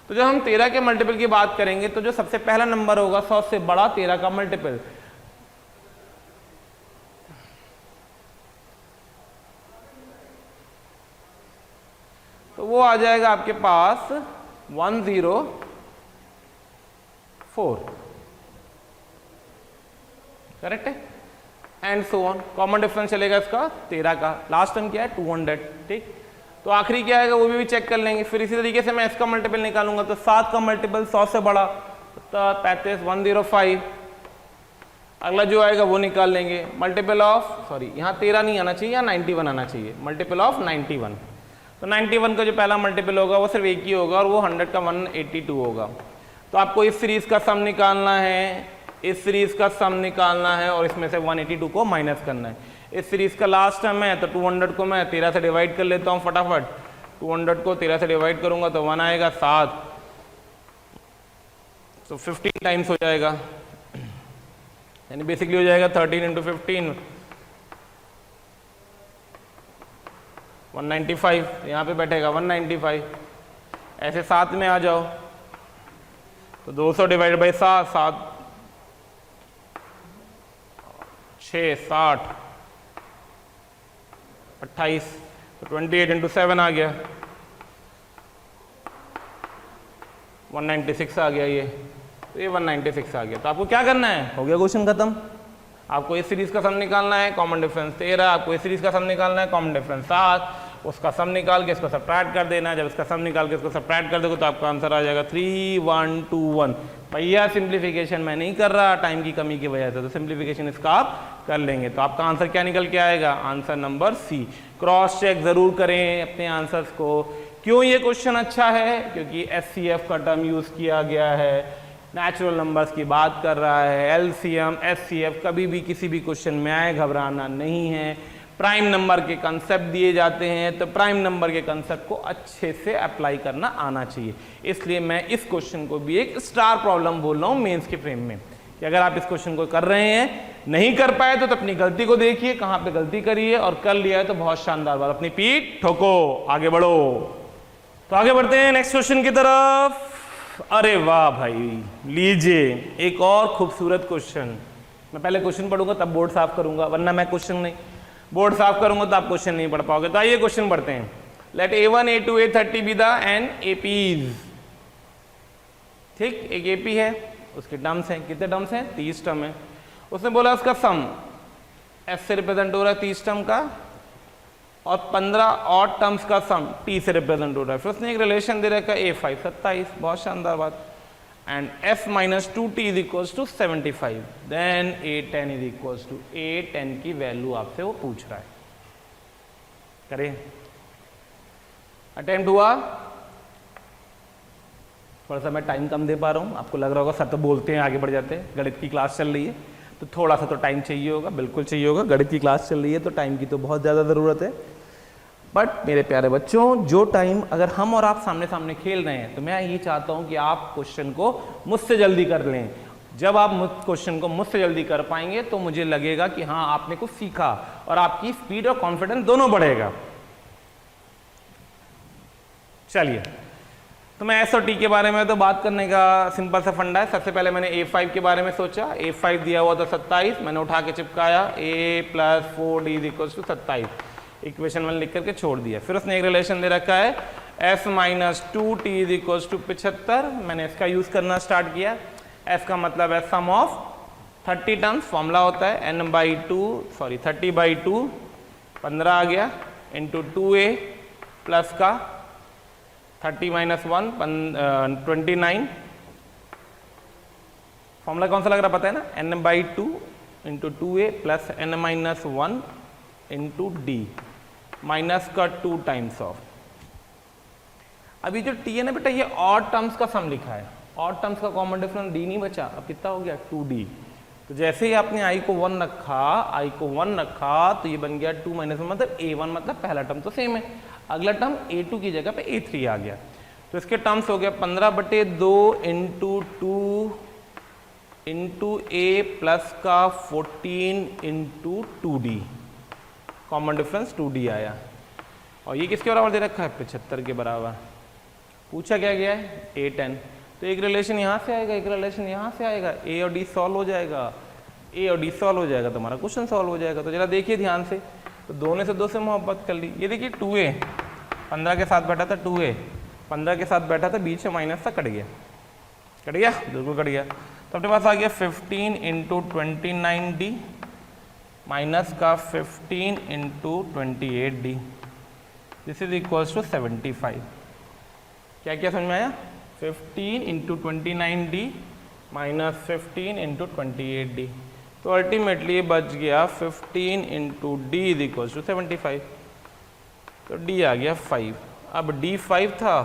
तो जब हम 13 के मल्टीपल की बात करेंगे तो जो सबसे पहला नंबर होगा 100 से बड़ा 13 का मल्टीपल, तो वो आ जाएगा आपके पास 104। करेक्ट है? And so on. Common difference चलेगा इसका 13 का। लास्ट टर्म क्या है? 200। ठीक, तो आखिरी क्या आएगा वो भी चेक कर लेंगे। फिर इसी तरीके से मैं इसका मल्टीपल निकालूंगा। तो 7 का मल्टीपल 100 से बड़ा, तो 35 105। अगला जो आएगा वो निकाल लेंगे। मल्टीपल ऑफ, सॉरी यहाँ 13 नहीं आना चाहिए, यहाँ 91 आना चाहिए। मल्टीपल ऑफ 91, तो 91 का जो पहला मल्टीपल होगा वो सिर्फ एक ही होगा, और वो 100 का 182 होगा। तो आपको इस सीरीज का सम निकालना है, इस सीरीज का सम निकालना है, और इसमें से 182 को माइनस करना है। इस सीरीज का लास्ट टर्म है, तो 200 को मैं 13 से डिवाइड कर लेता हूँ फटाफट। 200 को 13 से डिवाइड करूंगा तो 1 आएगा 7, तो 15 टाइम्स हो जाएगा, यानी बेसिकली हो जाएगा 13 इंटू 15 195। यहाँ पे बैठेगा 195। ऐसे 7 में आ जाओ तो 200 डिवाइड बाई 7, 7 6 60 28, तो 28 इंटू 7 आ गया 196 आ गया ये, तो ये 196 आ गया। तो आपको क्या करना है? हो गया क्वेश्चन खत्म। आपको इस सीरीज का सम निकालना है, कॉमन डिफरेंस 13। आपको इस सीरीज का सम निकालना है, कॉमन डिफरेंस 7। उसका सम निकाल के इसको सब्ट्रैक्ट कर देना। जब इसका सम निकाल के इसको सब्ट्रैक्ट कर दोगे तो आपका आंसर आ जाएगा 3121। भैया सिंप्लीफिकेशन मैं नहीं कर रहा टाइम की कमी की वजह से, तो सिंप्लीफिकेशन इसका आप कर लेंगे। तो आपका आंसर क्या निकल के आएगा? Answer number C. Cross check जरूर करें अपने आंसर्स को। क्यों ये क्वेश्चन अच्छा है? क्योंकि HCF का टर्म यूज किया गया है, नेचुरल नंबर्स की बात कर रहा है। LCM HCF कभी भी किसी भी क्वेश्चन में आए घबराना नहीं है। प्राइम नंबर के कंसेप्ट दिए जाते हैं, तो प्राइम नंबर के कंसेप्ट को अच्छे से अप्लाई करना आना चाहिए। इसलिए मैं इस क्वेश्चन को भी एक स्टार प्रॉब्लम बोल रहा हूँ मेंस के फ्रेम में, कि अगर आप इस क्वेश्चन को कर रहे हैं, नहीं कर पाए तो अपनी गलती को देखिए कहाँ पे गलती करी है, और कर लिया है तो बहुत शानदार बात, अपनी पीठ ठोको, आगे बढ़ो। तो आगे बढ़ते हैं नेक्स्ट क्वेश्चन की तरफ। अरे वाह भाई, लीजिए एक और खूबसूरत क्वेश्चन। मैं पहले क्वेश्चन पढ़ूंगा तब बोर्ड साफ करूंगा, वरना मैं क्वेश्चन नहीं, बोर्ड साफ करूंगा तो आप क्वेश्चन नहीं पढ़ पाओगे। तो आइए क्वेश्चन पढ़ते हैं। Let A1 A2 A30 be the n APs. ठीक, एक एपी है, उसके टर्म्स हैं, कितने टर्म्स हैं, 30 टर्म है। उसने बोला उसका सम एस से रिप्रेजेंट हो रहा है 30 टर्म का, और 15 और टर्म्स का सम टी से रिप्रेजेंट हो रहा है। फिर उसने एक रिलेशन दे रखा है A5 27, बहुत शानदार बात, and S minus 2T is equals to 75, then A10 is equals to A10 की वैल्यू आपसे वो पूछ रहा है। करें, अटेम्प्ट हुआ, थोड़ा सा मैं टाइम कम दे पा रहा हूँ, आपको लग रहा होगा सर तो बोलते हैं आगे बढ़ जाते हैं, गणित की क्लास चल रही है तो थोड़ा सा तो टाइम चाहिए होगा, बिल्कुल चाहिए होगा, गणित की क्लास चल रही है तो टाइम की तो बहुत ज़्यादा ज़रूरत है। बट मेरे प्यारे बच्चों, जो टाइम अगर हम और आप सामने सामने खेल रहे हैं तो मैं ये चाहता हूँ कि आप क्वेश्चन को मुझसे जल्दी कर लें। जब आप क्वेश्चन को मुझसे जल्दी कर पाएंगे तो मुझे लगेगा कि हाँ आपने कुछ सीखा, और आपकी स्पीड और कॉन्फिडेंस दोनों बढ़ेगा। चलिए, तो मैं एस और टी के बारे में तो बात करने का सिंपल सा फंडा है। सबसे पहले मैंने A5 के बारे में सोचा, A5 दिया हुआ था 27, मैंने उठा के चिपकाया, A plus 4D is equal to 27, equation मैंने लिख करके छोड़ दिया। फिर उसने एक रिलेशन दे रखा है S minus 2T is equal to 75, मैंने इसका यूज करना स्टार्ट किया। S का मतलब है सम ऑफ 30 टर्म्स, फॉर्मूला होता है N/2 30/2, 15 आ गया इंटू 2A प्लस का 30 माइनस 1 29, फॉर्मूला कौन सा लग रहा पता है ना, N/2 into 2A plus N minus 1 into D minus का 2 टाइम्स ऑफ। अभी जो T है ना बेटा, ये और टर्म्स का सम लिखा है, और टर्म्स का कॉमन डिफरेंस D नहीं बचा, अब कितना हो गया 2D। तो जैसे ही आपने I को 1 रखा तो ये बन गया 2 माइनस 1 मतलब A1, मतलब पहला टर्म तो सेम है, अगला टर्म A2 की जगह पे A3 आ गया। तो इसके टर्म्स हो गया 15/2 इंटू 2 इंटू A प्लस का 14 into 2D, common difference 2D आया। और ये किसके बराबर दे रखा है, 75 के बराबर। पूछा क्या गया है, A10, तो एक रिलेशन यहाँ से आएगा, एक रिलेशन यहाँ से आएगा, A और D सॉल्व हो जाएगा, A और D सॉल्व हो जाएगा, तुम्हारा क्वेश्चन सॉल्व हो जाएगा। तो जरा देखिए ध्यान से, तो दोनों से दो से मोहब्बत कर ली। ये देखिए 2A 15 के साथ बैठा था, 2A 15 के साथ बैठा था, बीच में माइनस था, कट गया बिल्कुल कट गया। तो अपने पास आ गया 15 इंटू 29D माइनस का 15 into 28D, this is equals to 75। क्या क्या समझ में आया, 15 into 29D minus 15 into 28D, तो अल्टीमेटली ये बच गया 15 into D is equals to 75, तो D आ गया 5। अब D 5 था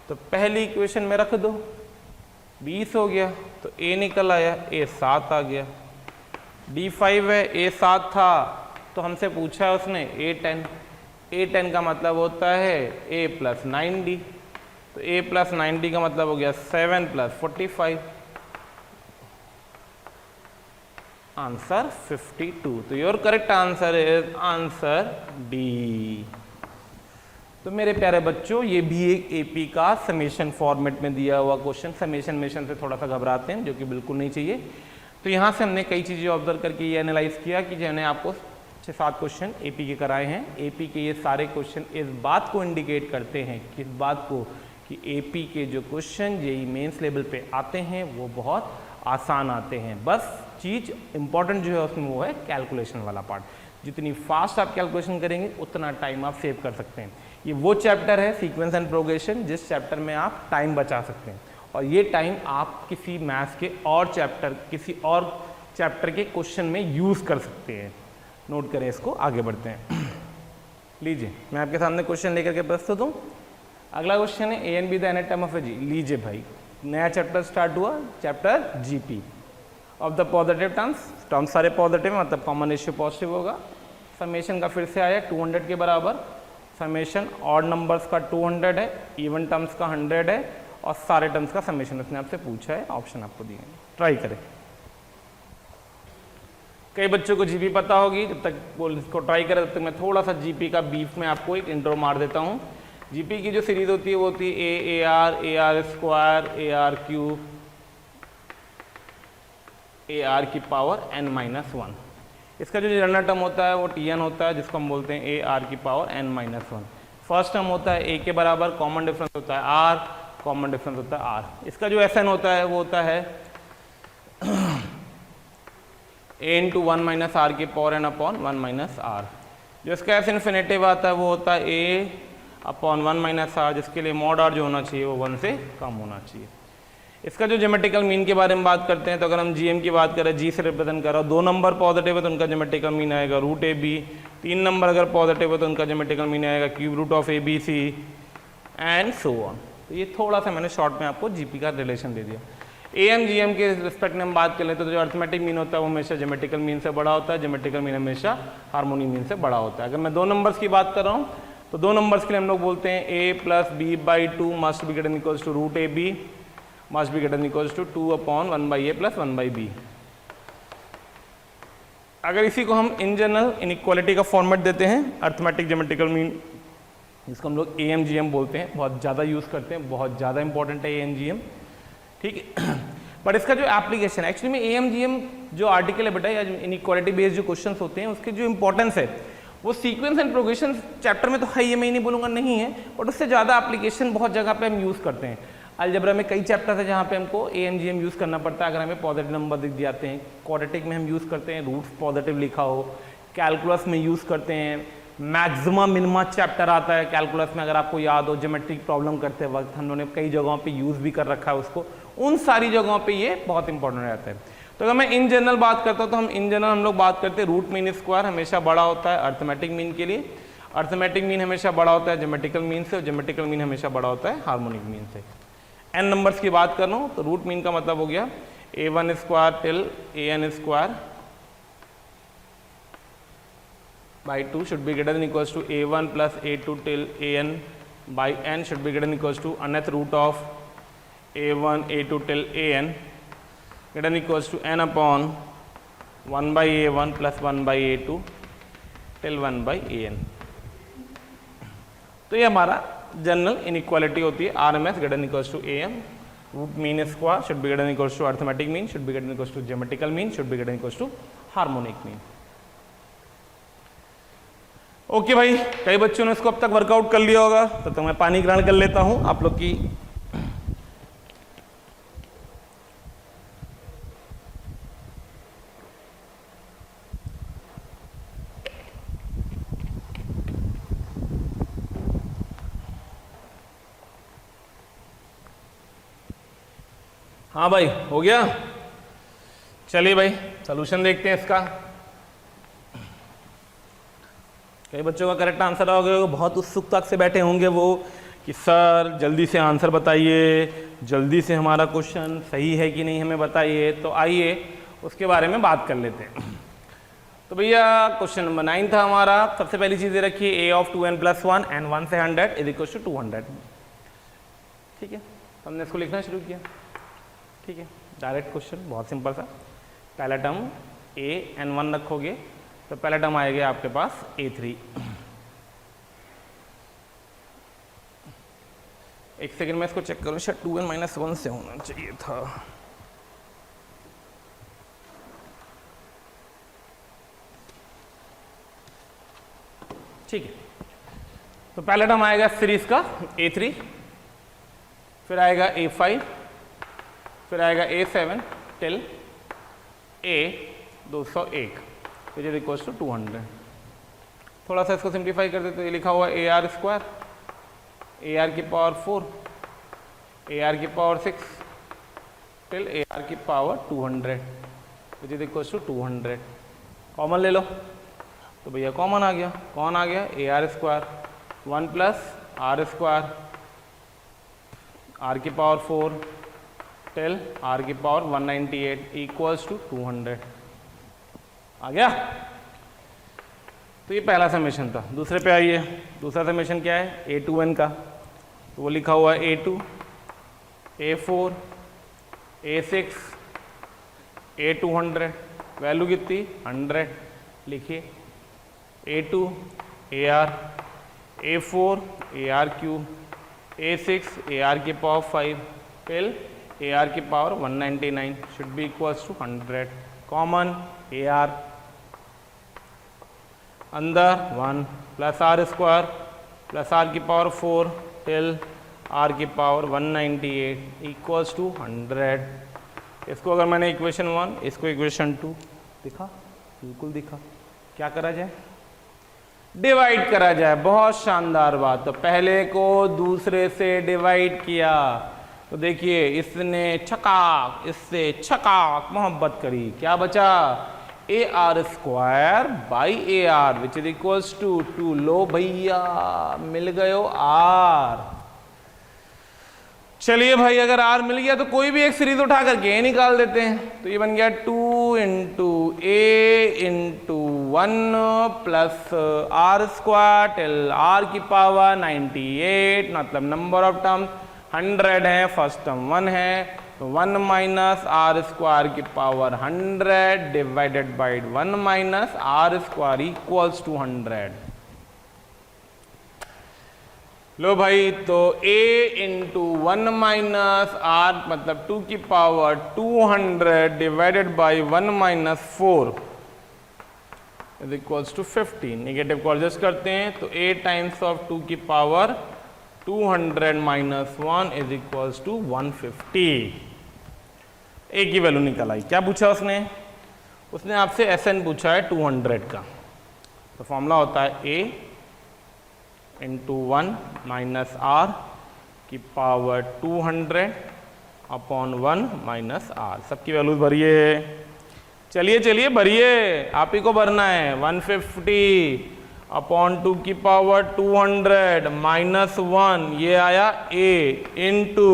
तो पहली इक्वेशन में रख दो, 20 हो गया, तो A निकल आया, A 7 आ गया। D 5 है, A 7 था, तो हमसे पूछा है उसने A10, A10 का मतलब होता है A प्लस 9D, तो A प्लस 9D का मतलब हो गया 7 प्लस 45, आंसर 52। तो your correct answer is answer D. तो मेरे प्यारे बच्चों, ये भी एक एपी का समेशन फॉर्मेट में दिया हुआ क्वेश्चन, समेशन मेशन से थोड़ा सा घबराते हैं, जो कि बिल्कुल नहीं चाहिए। तो यहाँ से हमने कई चीज़ें ऑब्जर्व करके ये एनालाइज किया कि मैंने आपको 6-7 क्वेश्चन एपी के कराए हैं। एपी के ये सारे क्वेश्चन इस बात को इंडिकेट करते हैं, किस बात को, कि एपी के जो क्वेश्चन जेईई मेंस लेवल पे आते हैं वो बहुत आसान आते हैं। बस चीज़ इंपॉर्टेंट जो है उसमें वो है कैलकुलेशन वाला पार्ट। जितनी फास्ट आप कैलकुलेशन करेंगे उतना टाइम आप सेव कर सकते हैं। ये वो चैप्टर है सीक्वेंस एंड प्रोग्रेशन जिस चैप्टर में आप टाइम बचा सकते हैं, और ये टाइम आप किसी मैथ्स के और चैप्टर, किसी और चैप्टर के क्वेश्चन में यूज़ कर सकते हैं। नोट करें इसको, आगे बढ़ते हैं। लीजिए मैं आपके सामने क्वेश्चन लेकर के प्रस्तुत हूँ। अगला क्वेश्चन है A and B the nth term of A G. लीजिए भाई, नया चैप्टर स्टार्ट हुआ, chapter GP of the positive terms. Terms सारे पॉजिटिव मतलब कॉमन रेशियो पॉजिटिव होगा। समेशन का फिर से आया 200 के बराबर। समेशन ऑड नंबर्स का 200 है, इवन टर्म्स का 100 है, और सारे टर्म्स का समेशन उसने आपसे पूछा है। ऑप्शन आपको दिए हैं, ट्राई करें। कई बच्चों को जीपी पता होगी, जब तक वो इसको ट्राई करें तब तक मैं थोड़ा सा जीपी का बीफ में आपको एक इंट्रो मार देता हूँ। जीपी की जो सीरीज होती है वो होती है A R square, A R cube, A R की पावर n-1। इसका जो जनरल टर्म होता है वो Tn होता है, जिसको हम बोलते हैं ए आर की पावर n-1। फर्स्ट टर्म होता है ए के बराबर, कॉमन डिफरेंस होता है आर, कॉमन डिफरेंस होता है आर। इसका जो एस एन होता है वो होता है ए इंटू 1 माइनस आर की power n upon 1 minus r. जो इसका एस इन्फिनेटिव आता है वो होता है ए अपॉन 1 माइनस आर, जिसके लिए मॉड आर जो होना चाहिए वो 1 से कम होना चाहिए। इसका जो ज्योमेट्रिकल मीन के बारे में बात करते हैं तो अगर हम जीएम की बात करें, जी से रिप्रेजेंट कर रहा हूँ, 2 नंबर पॉजिटिव है तो उनका ज्योमेट्रिकल मीन आएगा रूट ए बी, 3 नंबर अगर पॉजिटिव है तो उनका ज्योमेट्रिकल मीन आएगा cube root of a B c and so on. तो ये थोड़ा सा मैंने शॉर्ट में आपको जीपी का रिलेशन दे दिया। एएम जीएम के रिस्पेक्ट में हम बात कर लेते हैं तो जो अर्थमेटिक मीन होता है वो हमेशा ज्योमेट्रिकल मीन से बड़ा होता है, ज्योमेट्रिकल मीन हमेशा हार्मोनिक मीन से बड़ा होता है। अगर मैं 2 नंबर्स की बात कर रहा हूँ तो 2 नंबर्स के लिए हम लोग बोलते हैं a plus b by 2 must be greater than equals to root a b must be greater than equals to 2 upon 1 by a plus 1 by b. अगर इसी को हम इन जनरल इनइक्वालिटी का फॉर्मेट देते हैं, अर्थमेटिक ज्योमेट्रिकल मीन, जिसको हम लोग एएम जीएम बोलते हैं, बहुत ज़्यादा यूज़ करते हैं, बहुत ज़्यादा इंपॉर्टेंट है एएम जीएम, ठीक है। बट इसका जो एप्लीकेशन है एक्चुअली में एएम जीएम जो आर्टिकल है बेटा या इनइक्वालिटी बेस्ड जो क्वेश्चंस होते हैं उसके जो इंपॉर्टेंस है वो सीक्वेंस एंड प्रोग्रेशन चैप्टर में तो है, ये मैं नहीं बोलूँगा नहीं है, बट उससे ज़्यादा एप्लीकेशन बहुत जगह पे हम यूज़ करते हैं। अलजेब्रा में कई चैप्टर है जहाँ पे हमको एएम जीएम यूज़ करना पड़ता है अगर हमें पॉजिटिव नंबर दिख जाते हैं। क्वाड्रेटिक में हम यूज़ करते हैं रूट्स पॉजिटिव लिखा हो, कैलकुलस में यूज़ करते हैं, मैक्सिमा मिनिमा चैप्टर आता है कैलकुलस में, अगर आपको याद हो ज्योमेट्रिक प्रॉब्लम करते वक्त हम लोगों ने कई जगहों पे यूज़ भी कर रखा है उसको, उन सारी जगहों पे ये बहुत इंपॉर्टेंट रहता है। तो अगर मैं इन जनरल बात करता हूँ तो इन जनरल हम लोग बात करते हैं रूट मीन स्क्वायर हमेशा बड़ा होता है अर्थमेटिक मीन के लिए, अर्थमेटिक मीन हमेशा बड़ा होता है ज्योमेट्रिकल मीन से, और ज्योमेट्रिकल मीन हमेशा बड़ा होता है हार्मोनिक मीन से। एन नंबर्स की बात कर रहा हूँ तो रूट मीन का मतलब हो गया a1 square till an square by 2 should be greater than equals to a1 plus a2 till an by n should be greater than equals to nth root of a1 a2 till an greater than equals to n upon 1 by a1 plus 1 by a2 till 1 by an। तो ये हमारा general inequality होती है RMS greater than equals to AM, root mean square should be greater than equals to arithmetic mean should be greater than equals to geometrical mean should be greater than equals to harmonic mean। Okay भाई, कई बच्चों ने इसको अब तक workout कर लिया होगा, तो मैं पानी ग्रहण कर लेता हूं आप लोग की। हाँ भाई, हो गया। चलिए भाई सॉल्यूशन देखते हैं इसका। कई बच्चों का करेक्ट आंसर आ गया, बहुत उत्सुकता से बैठे होंगे वो कि सर जल्दी से आंसर बताइए, जल्दी से हमारा क्वेश्चन सही है कि नहीं हमें बताइए। तो आइए उसके बारे में बात कर लेते हैं। तो भैया क्वेश्चन नंबर 9 था हमारा। सबसे पहली चीज़ रखिए a ऑफ 2n + 1 n 1 से 100 इज इक्वल टू 200। ठीक है, हमने इसको लिखना शुरू किया। ठीक है, डायरेक्ट क्वेश्चन, बहुत सिंपल सा। पहला टर्म a n 1 रखोगे तो पहला टर्म आएगा आपके पास a3। एक सेकंड में इसको चेक करूँ, शायद 2n - 1 से होना चाहिए था। ठीक है, तो पहला टर्म आएगा सीरीज का a3, फिर आएगा a5, फिर आएगा a7 till a201 which is equal to 200। थोड़ा सा इसको सिंप्लीफाई कर देते, तो ये लिखा हुआ AR स्क्वायर, AR की पावर 4, AR की पावर 6 टिल AR की power 200 which is equal to 200। Common ले लो, तो भैया कॉमन आ गया। कौन आ गया? AR square 1 plus R square, R की पावर 4 टिल R की पावर 198 इक्वल्स टू 200 आ गया। तो ये पहला समेशन था। दूसरे पे आइए, दूसरा समेशन क्या है? A2n का, तो वो लिखा हुआ है A2, A4, A6, A200, value कितनी? 100 लिखिए। A2 AR, A4 AR cube, A6 AR की पावर 5 टिल AR की power 199 should be equals to 100। Common AR अंदर 1 plus R square plus R की पावर 4 टिल आर की पावर 198 इक्वल्स टू 100। इसको अगर मैंने इक्वेशन 1, इसको इक्वेशन 2, दिखा, बिल्कुल दिखा। क्या करा जाए? डिवाइड करा जाए। बहुत शानदार बात। तो पहले को दूसरे से डिवाइड किया तो देखिए इसने छकाक, इससे छकाक मोहब्बत करी, क्या बचा? A are square by a r which is equals to 2। लो भैया मिल गयो आर। चलिए भाई, अगर आर मिल गया तो कोई भी एक सीरीज उठा करके ए निकाल देते हैं। तो ये बन गया 2 into a into 1 plus r square till r की पावर 98, मतलब नंबर ऑफ टर्म 100 है, फर्स्ट टर्म 1 है, तो 1 माइनस आर स्क्वायर की power 100 divided by 1 minus r square equals to 100। लो भाई, तो a इंटू 1 माइनस आर मतलब 2 की power 200 divided by 1 minus 4 is equals to 50। Negative को एडजस्ट करते हैं तो a टाइम्स ऑफ 2 की power 200 minus 1 is equals to 150। a की वैल्यू निकल आई। क्या पूछा उसने? उसने आपसे SN पूछा है 200 का। तो फॉर्मूला होता है a इंटू 1 माइनस आर की पावर 200 अपॉन 1 माइनस आर। सबकी वैल्यूज भरिए। चलिए चलिए भरिए, आप ही को भरना है। 150 अपॉन 2 की पावर 200 माइनस 1, ये आया a इंटू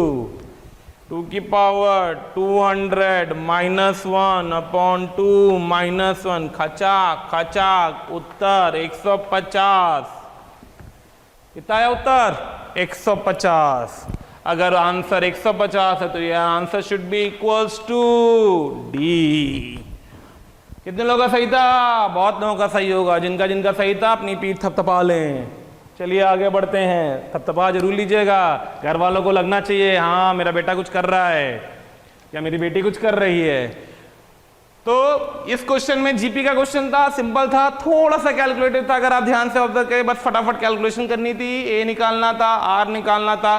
2 की पावर 200 माइनस 1 अपॉन 2 माइनस 1। खचाक खचाक, उत्तर 150। कितना आया उत्तर? 150। अगर आंसर 150 है तो ये answer should be equals to D. कितने लोगों का सही था? बहुत लोगों का सही होगा। जिनका जिनका सही था अपनी पीठ थपथपा लें। चलिए आगे बढ़ते हैं। थपथपा जरूर लीजिएगा, घर वालों को लगना चाहिए हाँ मेरा बेटा कुछ कर रहा है या मेरी बेटी कुछ कर रही है। तो इस क्वेश्चन में जीपी का क्वेश्चन था, सिंपल था, थोड़ा सा कैलकुलेटेड था। अगर आप ध्यान से ऑब्जर्व करें, बस फटाफट कैलकुलेशन करनी थी, ए निकालना था, आर निकालना था।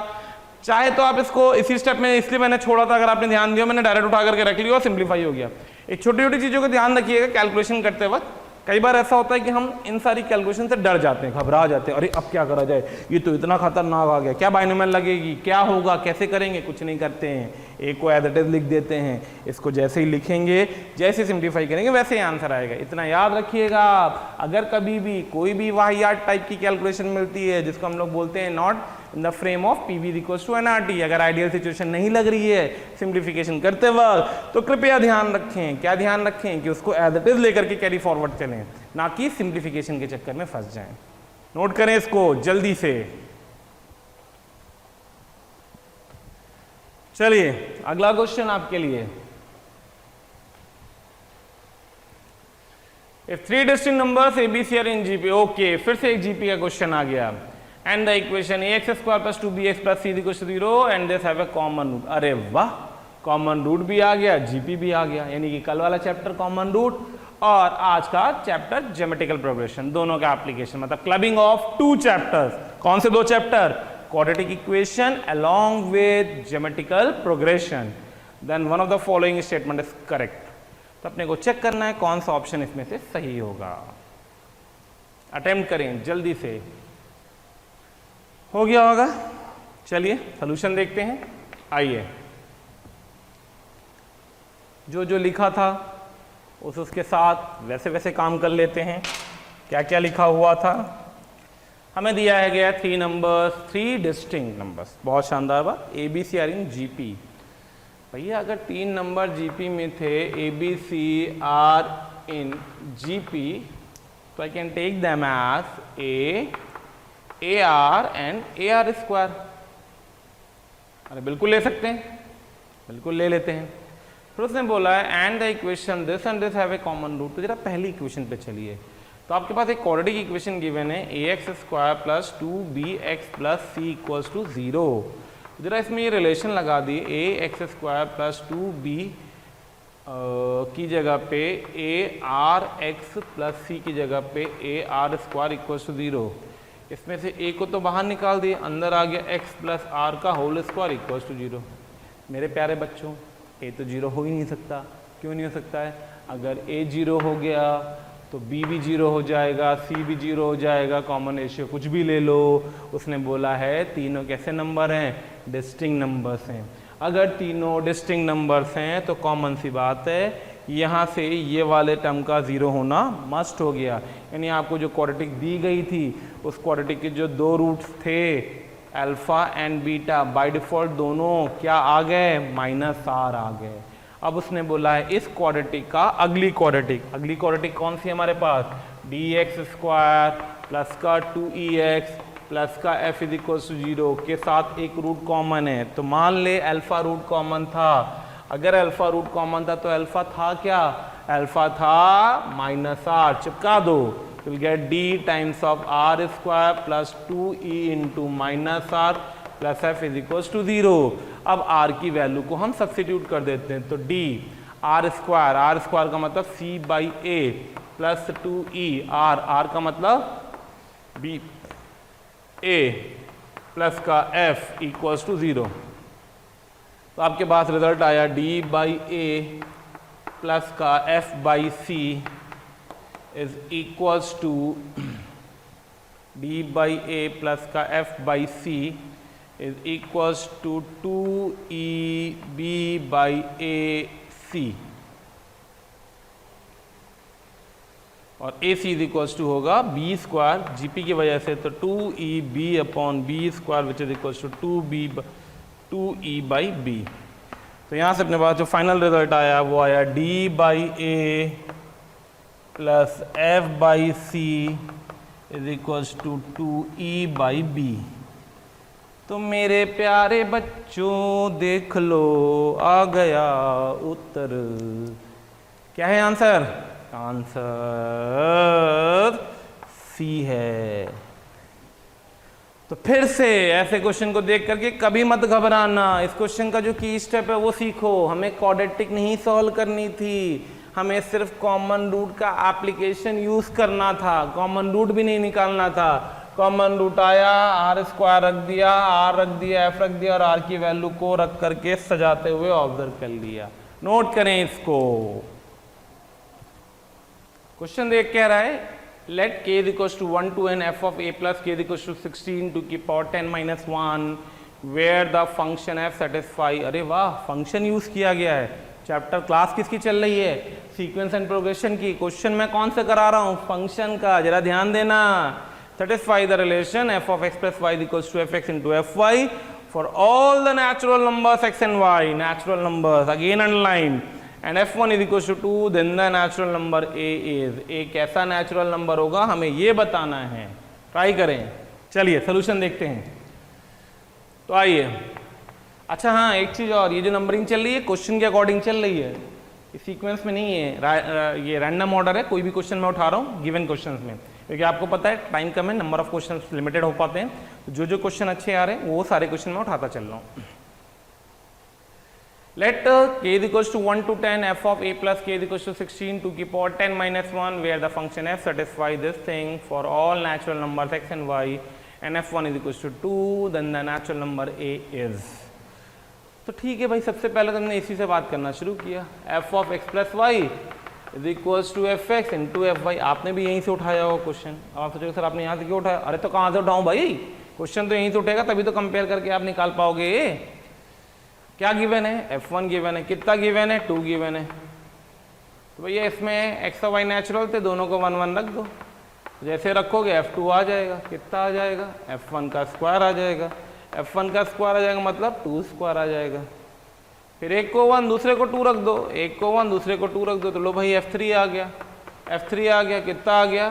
चाहे तो आप इसको इसी स्टेप में, इसलिए मैंने छोड़ा था, अगर आपने ध्यान दिया मैंने डायरेक्ट उठा करके रख लिया और सिंप्लीफाई हो गया। एक छोटी छोटी चीजों को ध्यान रखिएगा कैलकुलेशन करते वक्त। कई बार ऐसा होता है कि हम इन सारी कैलकुलेशन से डर जाते हैं, घबरा जाते हैं, अरे अब क्या करा जाए, ये तो इतना खतरनाक आ गया, क्या बाइनोमियल लगेगी, क्या होगा, कैसे करेंगे। कुछ नहीं करते हैं, ए को एज इट इज लिख देते हैं। इसको जैसे ही लिखेंगे, जैसे सिंप्लीफाई करेंगे वैसे ही आंसर आएगा। इतना याद रखिएगा। अगर कभी भी कोई भी वाहियात टाइप की कैलकुलेशन मिलती है जिसको हम लोग बोलते हैं not in the frame of PV equals to NRT, अगर आइडियल सिचुएशन नहीं लग रही है सिंप्लीफिकेशन करते वक्त, तो कृपया ध्यान रखें, क्या ध्यान रखें कि उसको एज इट इज लेकर के कैरी फॉरवर्ड चलें, ना कि सिंप्लीफिकेशन के चक्कर में फंस जाएं। नोट करें इसको जल्दी से। चलिए अगला क्वेश्चन आपके लिए। If 3 distinct numbers ABC are in GP, okay, फिर से एक GP का क्वेश्चन आ गया। And the equation ax square plus 2bx plus c is equal to 0 and this have a common root। अरे वाह, कॉमन रूट भी आ गया, जीपी भी आ गया। यानी कि कल वाला चैप्टर कॉमन रूट और आज का चैप्टर ज्योमेट्रिकल प्रोग्रेशन, दोनों का एप्लीकेशन, मतलब क्लबिंग ऑफ 2 चैप्टर्स। कौन से 2 chapter? Quadratic equation along with geometrical progression. Then one of the following statement is correct. तो अपने को चेक करना है कौन सा ऑप्शन इसमें से सही होगा। अटेम्प्ट करें जल्दी से। हो गया होगा। चलिए सॉल्यूशन देखते हैं। आइए, जो जो लिखा था उसके साथ वैसे वैसे काम कर लेते हैं। क्या क्या लिखा हुआ था? हमें दिया है गया 3 नंबर्स, 3 डिस्टिंक्ट नंबर्स। बहुत शानदार बात। A B C are in GP. भैया अगर 3 नंबर जीपी में थे, A B C are in GP, तो I can take them as A R and A are square. अरे बिल्कुल ले सकते हैं, बिल्कुल ले लेते हैं। फिर उसने बोला है and the equation this and this have a common root. तो जरा पहली इक्वेशन पे चलिए। तो आपके पास एक क्वाड्रेटिक इक्वेशन गिवन है, a x square plus 2bx plus c equals to 0। जरा इसमें ये रिलेशन लगा दी, a x square plus 2b की जगह पे a r x plus c की जगह पे a are square equals to 0। इसमें से a को तो बाहर निकाल दिए, अंदर आ गया x प्लस आर का होल स्क्वायर इक्वल्स टू 0। मेरे प्यारे बच्चों a तो 0 हो ही नहीं सकता। क्यों नहीं हो सकता है? अगर a 0 हो गया तो b भी 0 हो जाएगा, c भी 0 हो जाएगा, कॉमन रेशियो कुछ भी ले लो। उसने बोला है तीनों कैसे नंबर हैं? डिस्टिंक्ट नंबर्स हैं। अगर तीनों डिस्टिंक्ट नंबर्स हैं तो कॉमन सी बात है यहाँ से ये वाले टर्म का 0 होना मस्ट हो गया। यानी आपको जो क्वाड्रेटिक दी गई थी उस क्वाड्रेटिक के जो दो रूट्स थे alpha and beta, by default दोनों क्या आ गए? -r आ गए। अब उसने बोला है इस क्वाड्रेटिक का अगली क्वाड्रेटिक कौन सी है हमारे पास? dx² प्लस का 2ex प्लस का f इज इक्वल टू 0 के साथ एक रूट कॉमन है। तो मान ले अल्फा रूट कॉमन था। अगर अल्फा रूट कॉमन था तो अल्फा था क्या? अल्फा था -r, चिपका दो। Will get d times of r² plus 2e into -r plus f is equal to 0। अब r की वैल्यू को हम सब्स्टिट्यूट कर देते हैं, तो d r² का मतलब c बाई a प्लस 2e r का मतलब b a प्लस का f इक्वल्स टू 0। तो आपके पास रिजल्ट आया d बाई a प्लस का f by c is equals to d by a plus का f by c is equals to 2e b by a c, और a c is equals to होगा b square GP की वजह से, तो 2e upon b square which is equals to 2e by b. तो यहाँ से अपने पास जो फाइनल रिजल्ट आया वो आया d by a plus f by c is equals to 2e by b. तो मेरे प्यारे बच्चों देख लो आ गया उत्तर। क्या है आंसर? आंसर सी है। तो फिर से ऐसे क्वेश्चन को देख करके कभी मत घबराना। इस क्वेश्चन का जो की स्टेप है वो सीखो। हमें क्वाड्रेटिक नहीं सॉल्व करनी थी, हमें सिर्फ कॉमन रूट का एप्लीकेशन यूज करना था, कॉमन रूट भी नहीं निकालना था। कॉमन रूट आया, r² रख दिया, r रख दिया, f रख दिया और r की वैल्यू को रख करके सजाते हुए ऑब्जर्व कर लिया। नोट करें इसको। क्वेश्चन देख कह रहा है let k is equals to 1 to n f of a plus k is equals to 16 to की power 10 minus 1 where the function f satisfy। अरे वाह, फंक्शन यूज किया गया है। चैप्टर क्लास किसकी चल रही है? सीक्वेंस एंड प्रोग्रेशन की। क्वेश्चन मैं कौन से करा रहा हूँ? फंक्शन का। जरा ध्यान देना। satisfy the relation f of x plus y is equals to fx into fy for all the natural numbers x and y, natural numbers again underline, and f1 is equals to 2 then the natural number a is। a कैसा natural number होगा हमें ये बताना है। Try करें। चलिए solution देखते हैं। तो आइए। अच्छा हाँ, एक चीज और, ये जो नंबरिंग चल रही है क्वेश्चन के अकॉर्डिंग चल रही है, इस सीक्वेंस में नहीं है, ये रैंडम ऑर्डर है। कोई भी क्वेश्चन मैं उठा रहा हूँ गिवन क्वेश्चंस में, क्योंकि आपको पता है टाइम कम है, नंबर ऑफ क्वेश्चंस लिमिटेड हो पाते हैं। तो जो जो क्वेश्चन अच्छे आ रहे हैं वो सारे क्वेश्चन मैं उठाता चल रहा हूँ। Let k is equals to 1 to 10 f of a plus k is equals to 16 to की power 10 minus 1 where the function f satisfy this thing for all natural numbers x and y and f1 is equals to 2 then the natural number a is। तो ठीक है भाई, सबसे पहले तुमने इसी से बात करना शुरू किया। f of x plus y is equals to fx into fy। आपने भी यहीं से उठाया होगा क्वेश्चन। अब आप सोचोगे सर आपने यहाँ से क्यों उठाया? अरे तो कहाँ से उठाऊँ भाई, क्वेश्चन तो यहीं से उठेगा तभी तो कंपेयर करके आप निकाल पाओगे। क्या गिवन है? f1 गिवन है। कितना गिवन है? 2 गिवन है। तो भैया इसमें x और y नेचुरल थे, दोनों को 1 1 रख दो। तो जैसे रखोगे f2 आ जाएगा। कितना आ जाएगा? f1 का स्क्वायर आ जाएगा। f1 का स्क्वायर आ जाएगा मतलब 2 स्क्वायर आ जाएगा। फिर एक को 1 दूसरे को 2 रख दो, एक को 1 दूसरे को 2 रख दो, तो लो भाई f3 आ गया। f3 आ गया, कितना आ गया?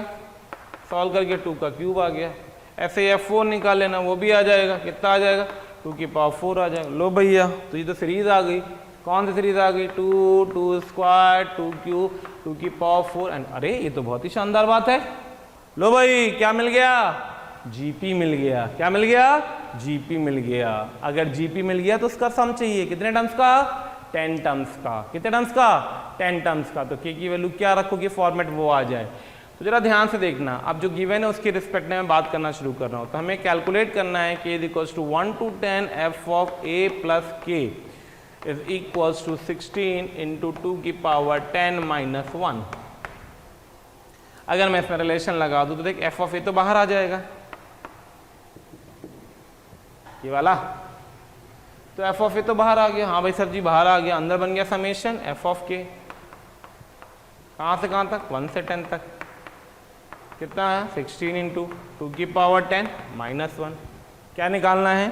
सॉल्व करके 2 का क्यूब आ गया। ऐसे f4 निकाल लेना, वो भी आ जाएगा। कितना आ जाएगा? 2 की पावर 4 आ जाएगा। लो भैया, तो ये तो सीरीज आ गई। कौन सी सीरीज आ गई? 2 2 स्क्वायर 2 क्यूब 2 की पावर 4 एंड अरे ये तो बहुत ही शानदार बात है। लो भाई क्या मिल गया? जीपी मिल गया। क्या मिल गया? जीपी मिल गया। अगर जीपी मिल गया तो उसका सम चाहिए। कितने टर्म्स का? 10 टर्म्स का। कितने टर्म्स का? 10 टर्म्स का। तो के की वैल्यू क्या रखोगे? फॉर्मेट वो आ जाए। तो जरा ध्यान से देखना, अब जो गिवन है उसके रिस्पेक्ट में मैं बात करना शुरू कर रहा हूँ। तो हमें कैलकुलेट करना है k is equals to 1 to 10 f of a plus k is equals to 16 into 2 की पावर 10 माइनस 1। अगर मैं इसमें रिलेशन लगा दूँ तो देख f ऑफ a तो बाहर आ जाएगा, ये वाला, तो f ऑफ a तो बाहर आ गया। हाँ भाई सर जी बाहर आ गया, अंदर बन गया समेशन f ऑफ k, कहाँ से कहाँ तक, 1 से 10 तक, कितना है 16 इंटू 2 की पावर 10 माइनस 1। क्या निकालना है,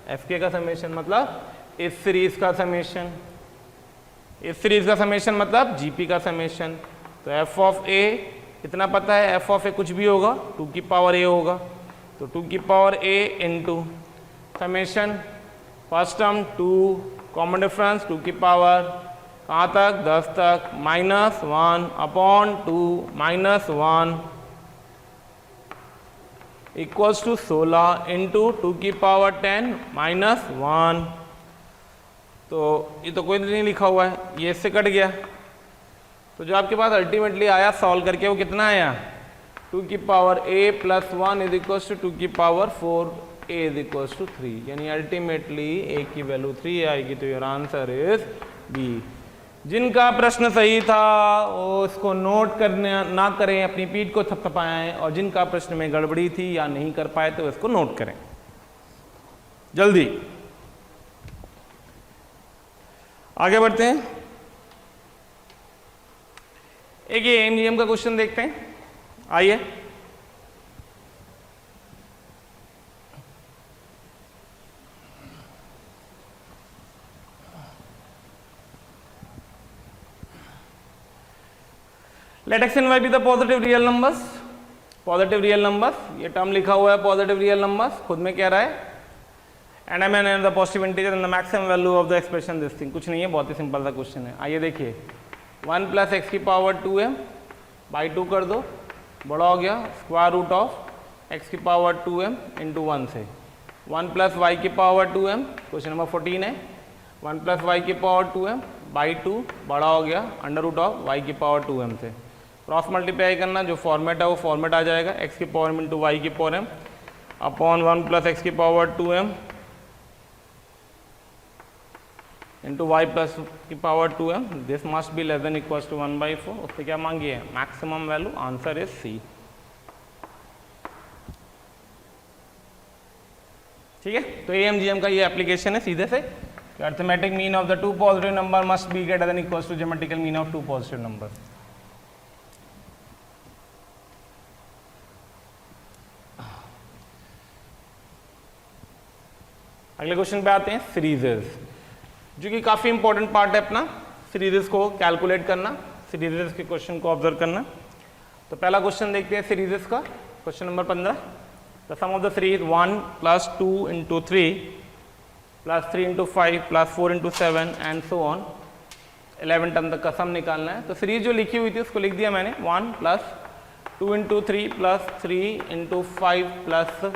एफ के का समेशन, मतलब इस सीरीज का समेशन, इस सीरीज का समेशन मतलब जीपी का समेशन। तो एफ ऑफ ए इतना पता है, एफ ऑफ ए कुछ भी होगा 2 की पावर ए होगा, तो 2 की power a into summation first term 2 common difference 2 की पावर कहाँ तक 10 तक minus 1 upon 2 minus 1 equals to 16 into 2 की पावर 10 माइनस 1। तो ये तो कोई नहीं लिखा हुआ है, ये इससे कट गया। तो जो आपके पास अल्टीमेटली आया सॉल्व करके वो कितना आया, 2 की power a plus 1 is equals to 2 की power 4 a is equals to 3, यानी अल्टीमेटली a की वैल्यू 3 आएगी। तो योर आंसर इज बी। जिनका प्रश्न सही था वो इसको नोट करने ना करें, अपनी पीठ को थपथपाएं, और जिनका प्रश्न में गड़बड़ी थी या नहीं कर पाए तो इसको नोट करें जल्दी। आगे बढ़ते हैं, एक ये एमजीएम का क्वेश्चन देखते हैं, आइए। Let x and y be the positive real numbers, positive real numbers, ये टर्म लिखा हुआ है पॉजिटिव रियल नंबर्स, खुद में कह रहा है and m n the positive integer and the maximum value of the expression this thing. कुछ नहीं है, बहुत ही सिंपल सा क्वेश्चन है। आइए देखिए, 1 प्लस एक्स की पावर 2m बाई 2 कर दो, बड़ा हो गया स्क्वायर रूट ऑफ एक्स की पावर 2m इंटू 1 से 1 प्लस वाई की पावर 2m, क्वेश्चन नंबर 14 है। 1 प्लस वाई की पावर 2m बाई 2 बड़ा हो गया अंडर रूट ऑफ वाई की पावर 2m से क्रॉस मल्टीप्लाई करना, जो फॉर्मेट है वो फॉर्मेट आ जाएगा, एक्स की पावर m इंटू वाई की power m upon 1 plus x की power 2m into y plus की power 2m, this must be less than equals to 1/4। उससे क्या मांगी है, maximum value, answer is C. ठीक है, तो एएमजीएम का ये एप्लीकेशन है सीधे से, arithmetic mean of the two positive number must be greater than equals to geometrical mean of two positive number. अगले क्वेश्चन पे आते हैं, सीरीजेस, जो कि काफ़ी इंपॉर्टेंट पार्ट है अपना, सीरीजेस को कैलकुलेट करना, सीरीजेस के क्वेश्चन को ऑब्जर्व करना। तो पहला क्वेश्चन देखते हैं सीरीजेस का, question number 15। The sum of the series 1 plus 2 into 3 plus 3 into 5 plus 4 into 7 and so on, 11 term तक का सम निकालना है। तो सीरीज जो लिखी हुई थी उसको लिख दिया मैंने, 1 plus 2 into 3 plus 3 into 5 plus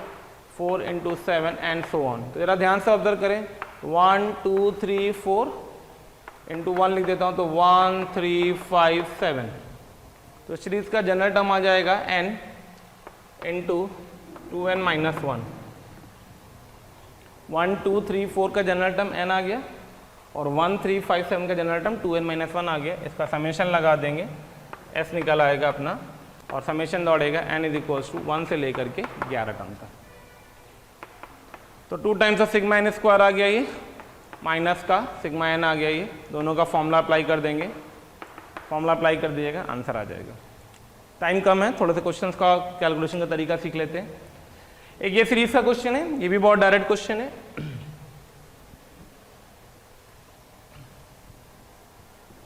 4 into 7 and so on. तो जरा ध्यान से ऑब्जर्व करें, 1 2 3 4 इंटू 1 लिख देता हूँ, तो 1 3 5 7। तो सीरीज का जनरल टर्म आ जाएगा n इंटू 2n माइनस 1। 1 2 3 4 का जनरल टर्म n आ गया और 1 3 5 7 का जनरल टर्म 2n माइनस 1 आ गया। इसका समेशन लगा देंगे, s निकल आएगा अपना, और समेशन दौड़ेगा n इज इक्वल्स टू 1 से लेकर के 11 टर्म तक। तो 2 times of sigma n square आ गया, ये माइनस का सिग्मा एन आ गया, ये दोनों का फॉर्मूला अप्लाई कर देंगे, फॉर्मूला अप्लाई कर दीजिएगा, आंसर आ जाएगा। टाइम कम है, थोड़े से क्वेश्चंस का कैलकुलेशन का तरीका सीख लेते हैं। एक ये सीरीज का क्वेश्चन है, ये भी बहुत डायरेक्ट क्वेश्चन है।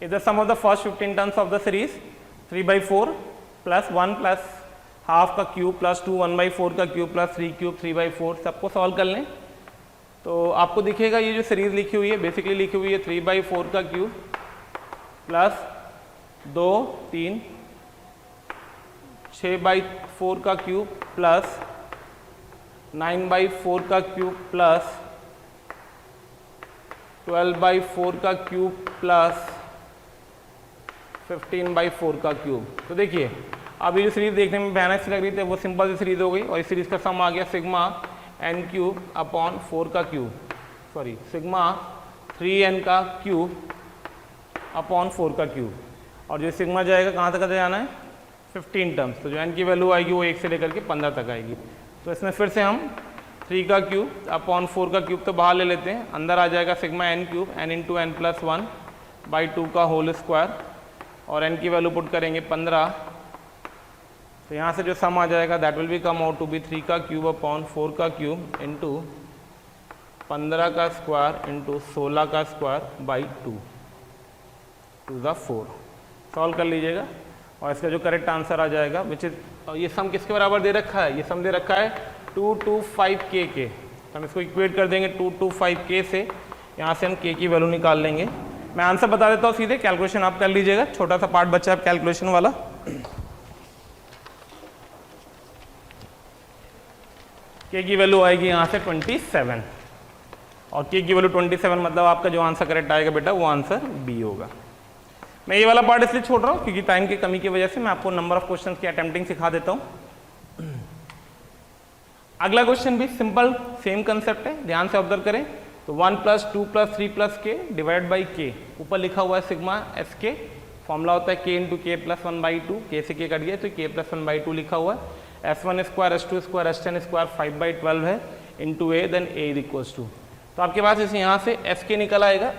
Is the sum of the first 15 terms of the series 3/4 plus 1 plus half का क्यूब प्लस 2 1/4 का क्यूब प्लस 3 क्यूब 3/4, सबको सॉल्व कर लें। तो आपको दिखेगा ये जो सीरीज लिखी हुई है, बेसिकली लिखी हुई है 3/4 का क्यूब प्लस 2 3 6/4 का क्यूब प्लस 9/4 का क्यूब प्लस 12/4 का क्यूब प्लस 15/4 का क्यूब। तो देखिए अब ये जो सीरीज देखने में भयानक सी लग रही थी वो सिंपल सी सीरीज हो गई और इस सीरीज का सम आ गया सिग्मा एन क्यूब अपॉन 4 का क्यूब, सॉरी सिग्मा 3n का क्यूब अपॉन 4 का क्यूब, और जो सिग्मा जाएगा कहाँ तक जाना है 15 टर्म्स, तो जो n की वैल्यू आएगी वो 1 से लेकर के 15 तक आएगी। तो इसमें फिर से हम 3 का क्यूब अपॉन 4 का क्यूब तो बाहर ले लेते हैं, अंदर आ जाएगा sigma n cube n into n plus 1 by 2 का होल स्क्वायर, और n की वैल्यू पुट करेंगे 15, तो यहाँ से जो सम आ जाएगा that will be come out to be 3 का क्यूब अपॉन 4 का क्यूब इंटू 15 का स्क्वायर इंटू 16 का square by 2 to the 4। Solve कर लीजिएगा और इसका जो करेक्ट आंसर आ जाएगा विच इज, ये सम किसके बराबर दे रखा है, ये सम दे रखा है 225k के, तो हम इसको इक्वेट कर देंगे 225k से, यहाँ से हम k की वैल्यू निकाल लेंगे। मैं आंसर बता देता हूँ सीधे, कैलकुलेशन आप कर लीजिएगा, छोटा सा पार्ट बचा है कैलकुलेशन वाला। k की वैल्यू आएगी यहाँ से 27, और k की वैल्यू 27 मतलब आपका जो आंसर करेक्ट आएगा बेटा वो आंसर बी होगा। मैं ये वाला पार्ट इसलिए छोड़ रहा हूँ क्योंकि टाइम की कमी की वजह से मैं आपको नंबर ऑफ क्वेश्चन की अटेम्प्टिंग सिखा देता हूँ। अगला क्वेश्चन भी सिंपल सेम कंसेप्ट है, ध्यान से ऑब्जर्व करें। तो 1 प्लस 2 प्लस 3 प्लस के डिवाइड बाई के, ऊपर लिखा हुआ है सिग्मा एस के, फॉर्मूला होता है के इंटू के प्लस 1 बाई 2, के से के कट गया तो के प्लस 1 बाई 2 लिखा हुआ है, S1 square S2 square S10 square 5/12 है into a, then a is equals to, तो आपके पास इसे यहाँ से एस के निकल आएगा,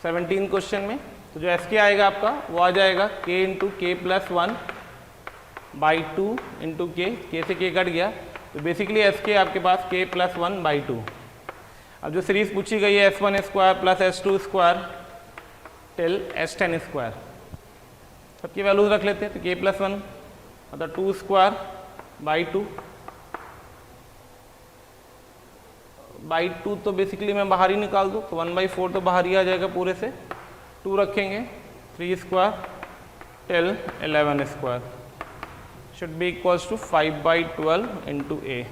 सेवनटीन क्वेश्चन में। तो जो एस के आएगा आपका वो आ जाएगा के इंटू के प्लस 1 बाई 2 इंटू के से के कट गया, तो बेसिकली एस के आपके पास के प्लस 1 बाई 2। अब जो सीरीज पूछी गई है S1 square plus S2 square till S10 square, सबकी वैल्यूज रख लेते हैं। तो के प्लस 1 मतलब 2 स्क्वायर बाई 2 बाई 2, तो बेसिकली मैं बाहर ही निकाल दूँ तो 1/4 तो बाहर ही आ जाएगा पूरे से, 2 रखेंगे 3 square till 11 square should be equals to 5/12 into a.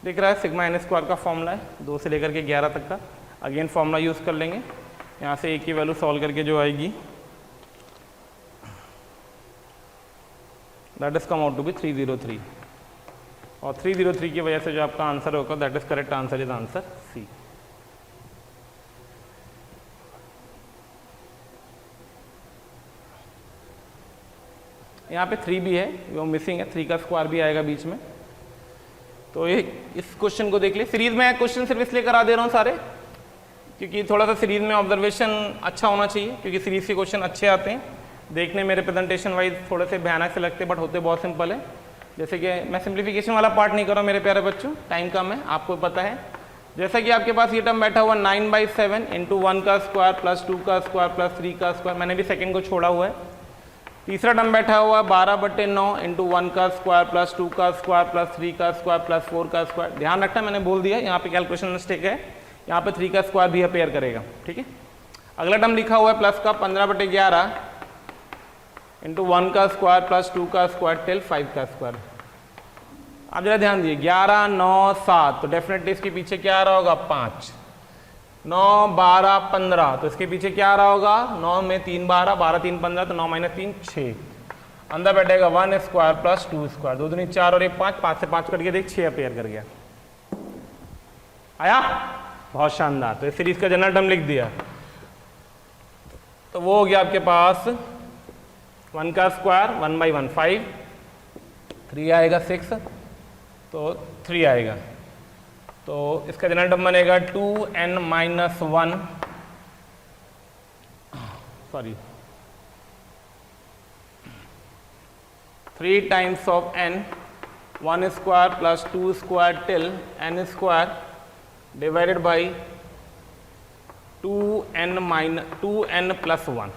दिख रहा है सिग्मा एन स्क्वायर का फॉर्मूला है 2 से लेकर के 11 तक का, अगेन फॉर्मूला यूज़ कर लेंगे। यहाँ से ए की वैल्यू सॉल्व करके जो आएगी that is come out to be 303, और 303 की वजह से जो आपका आंसर होगा that is correct answer is answer C. यहाँ पे 3 भी है, वो मिसिंग है, 3 का स्क्वायर भी आएगा बीच में। तो ये इस क्वेश्चन को देख ले, सीरीज में क्वेश्चन सिर्फ इसलिए करा दे रहा हूँ सारे क्योंकि थोड़ा सा सीरीज में ऑब्जर्वेशन अच्छा होना चाहिए, क्योंकि सीरीज के क्वेश्चन अच्छे आते हैं, देखने मेरे प्रेजेंटेशन वाइज थोड़े से भयानक से लगते हैं बट होते बहुत सिंपल है। जैसे कि मैं सिंप्लीफिकेशन वाला पार्ट नहीं कर रहा हूँ मेरे प्यारे बच्चों, टाइम कम है आपको पता है। जैसा कि आपके पास ये टर्म बैठा हुआ 9/7 इंटू 1 का स्क्वायर प्लस 2 का स्क्वायर प्लस 3 का स्क्वायर, मैंने भी सेकंड को छोड़ा हुआ है। तीसरा टर्म बैठा हुआ 12/9 इंटू 1 का स्क्वायर प्लस 2 का स्क्वायर प्लस 3 का स्क्वायर प्लस 4 का स्क्वायर। ध्यान रखना मैंने बोल दिया यहाँ पे कैलकुलेशन मिस्टेक है, यहाँ पे 3 का स्क्वायर भी अपेयर करेगा, ठीक है। अगला टर्म लिखा हुआ है प्लस का 15/11 इंटू 1 का स्क्वायर प्लस 2 का स्क्वायर टिल 5 का स्क्वायर। आप जरा ध्यान दिए 11 9 7, तो डेफिनेटली इसके पीछे क्या आ रहा होगा 5, 9 12 15, तो इसके पीछे क्या आ रहा होगा 9 में 3 12, 12 3 15, तो 9 - 3 6, अंदर बैठेगा 1 स्क्वायर प्लस 2 स्क्वायर, 2 दूनी 4 और 1 5, 5 से 5 कट के देख 6 अपेयर कर गया। आया, बहुत शानदार। तो इस सीरीज का जनरल टर्म लिख दिया, तो वो हो गया आपके पास 1 का स्क्वायर 1/1 5, 3 आएगा 6, तो 3 आएगा, तो इसका जनरल टर्म बनेगा 2n-1, sorry 3 times of n, 1 square plus 2 square till n square divided by 2n plus 1।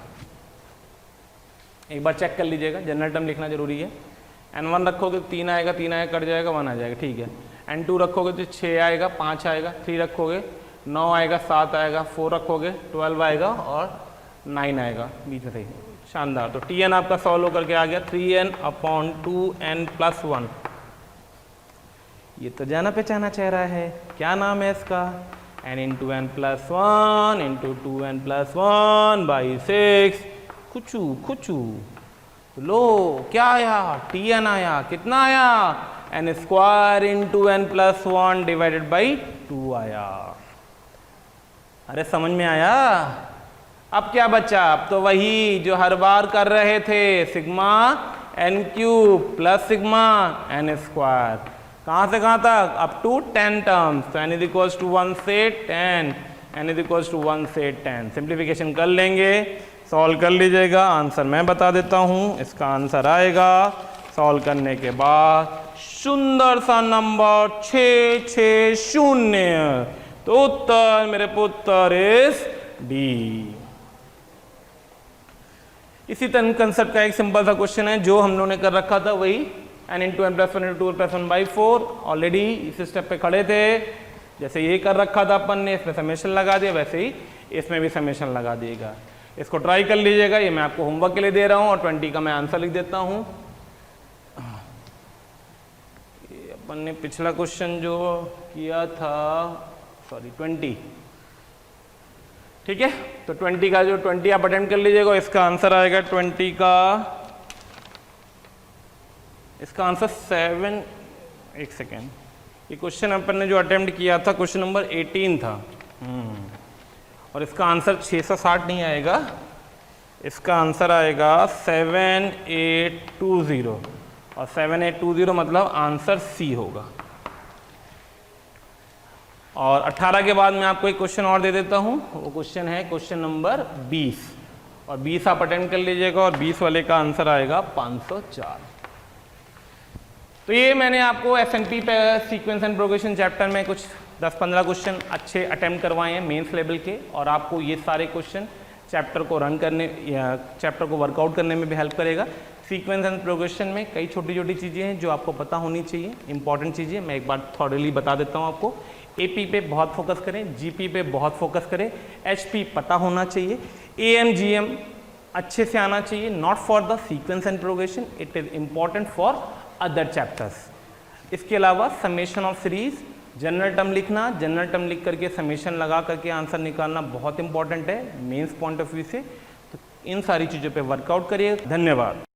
एक बार चेक कर लीजिएगा, जनरल टर्म लिखना जरूरी है। n1 रखोगे तो 3 आएगा, 3 आएगा कट जाएगा 1 आ जाएगा, ठीक है। n2 रखोगे तो 6 आएगा, 5 आएगा, 3 रखोगे 9 आएगा, 7 आएगा, 4 रखोगे 12 आएगा और 9 आएगा बीच में, सही, शानदार। तो tn आपका सॉल्व होकर के आ गया 3n/2n + 1। ये तो जाना पहचाना चेहरा है, क्या नाम है इसका? n into n plus one into 2n+1 by 6 खुचू खुचू। तो लो क्या आया? Tn आया। कितना आया? n square into n+1 divided by 2 आया। अरे समझ में आया? अब क्या बचा? अब तो वही जो हर बार कर रहे थे, sigma n cube plus sigma n square. कहाँ से कहाँ तक? Up to 10 terms. तो n इज इक्वल्स टू 1 से 10, n इज इक्वल्स टू 1 से 10। सिंप्लीफिकेशन कर लेंगे, सॉल्व कर लीजिएगा। आंसर मैं बता देता हूँ। इसका आंसर आएगा सॉल्व करने के बाद सुंदर सा नंबर 660। तो उत्तर मेरे पुत्र इज डी। इसी तरह कंसेप्ट का एक सिंपल सा क्वेश्चन है जो हम लोगों ने कर रखा था, वही n into n plus one into 2n+1/4। Already इस स्टेप पे खड़े थे। जैसे ये कर रखा था अपन ने, इसमें समेशन लगा दिया, वैसे ही इसमें भी समेशन लगा दिएगा। इसको ट्राई कर लीजिएगा। ये मैं आपको होमवर्क के लिए दे रहा हूँ और 20 का मैं आंसर लिख देता हूँ। अपन ने पिछला क्वेश्चन जो किया था, सॉरी 20, ठीक है। तो 20 का जो 20 आप अटेम्प्ट कर लीजिएगा। इसका आंसर आएगा 20 का, इसका आंसर 7, एक सेकेंड, ये क्वेश्चन अपन ने जो अटेम्प्ट किया था क्वेश्चन नंबर 18 था। और इसका आंसर 660 नहीं आएगा, इसका आंसर आएगा 7820। और 7820 मतलब आंसर सी होगा। और 18 के बाद मैं आपको एक क्वेश्चन और दे देता हूं। वो क्वेश्चन है क्वेश्चन नंबर 20। और 20 आप अटेम्प्ट कर लीजिएगा और 20 वाले का आंसर आएगा 504। तो ये मैंने आपको एसएनपी पे सीक्वेंस एंड प्रोग्रेशन चैप्टर में कुछ 10-15 क्वेश्चन अच्छे अटेम्प्ट करवाए हैं मेंस लेवल के। और आपको ये सारे क्वेश्चन चैप्टर को रन करने या चैप्टर को वर्कआउट करने में भी हेल्प करेगा। सीक्वेंस एंड प्रोग्रेशन में कई छोटी छोटी चीज़ें हैं जो आपको पता होनी चाहिए, इंपॉर्टेंट चीज़ें। मैं एक बार थॉरली बता देता हूँ आपको। एपी पे बहुत फोकस करें, जीपी पे बहुत फोकस करें, एचपी पता होना चाहिए, एएम जीएम अच्छे से आना चाहिए। Not for the sequence and progression, it is important for other chapters. इसके अलावा summation of series, general term लिखना, जनरल टर्म लिख करके समेशन लगा करके आंसर निकालना बहुत इंपॉर्टेंट है मेंस पॉइंट ऑफ व्यू से। तो इन सारी चीज़ों पे वर्कआउट करिए। धन्यवाद।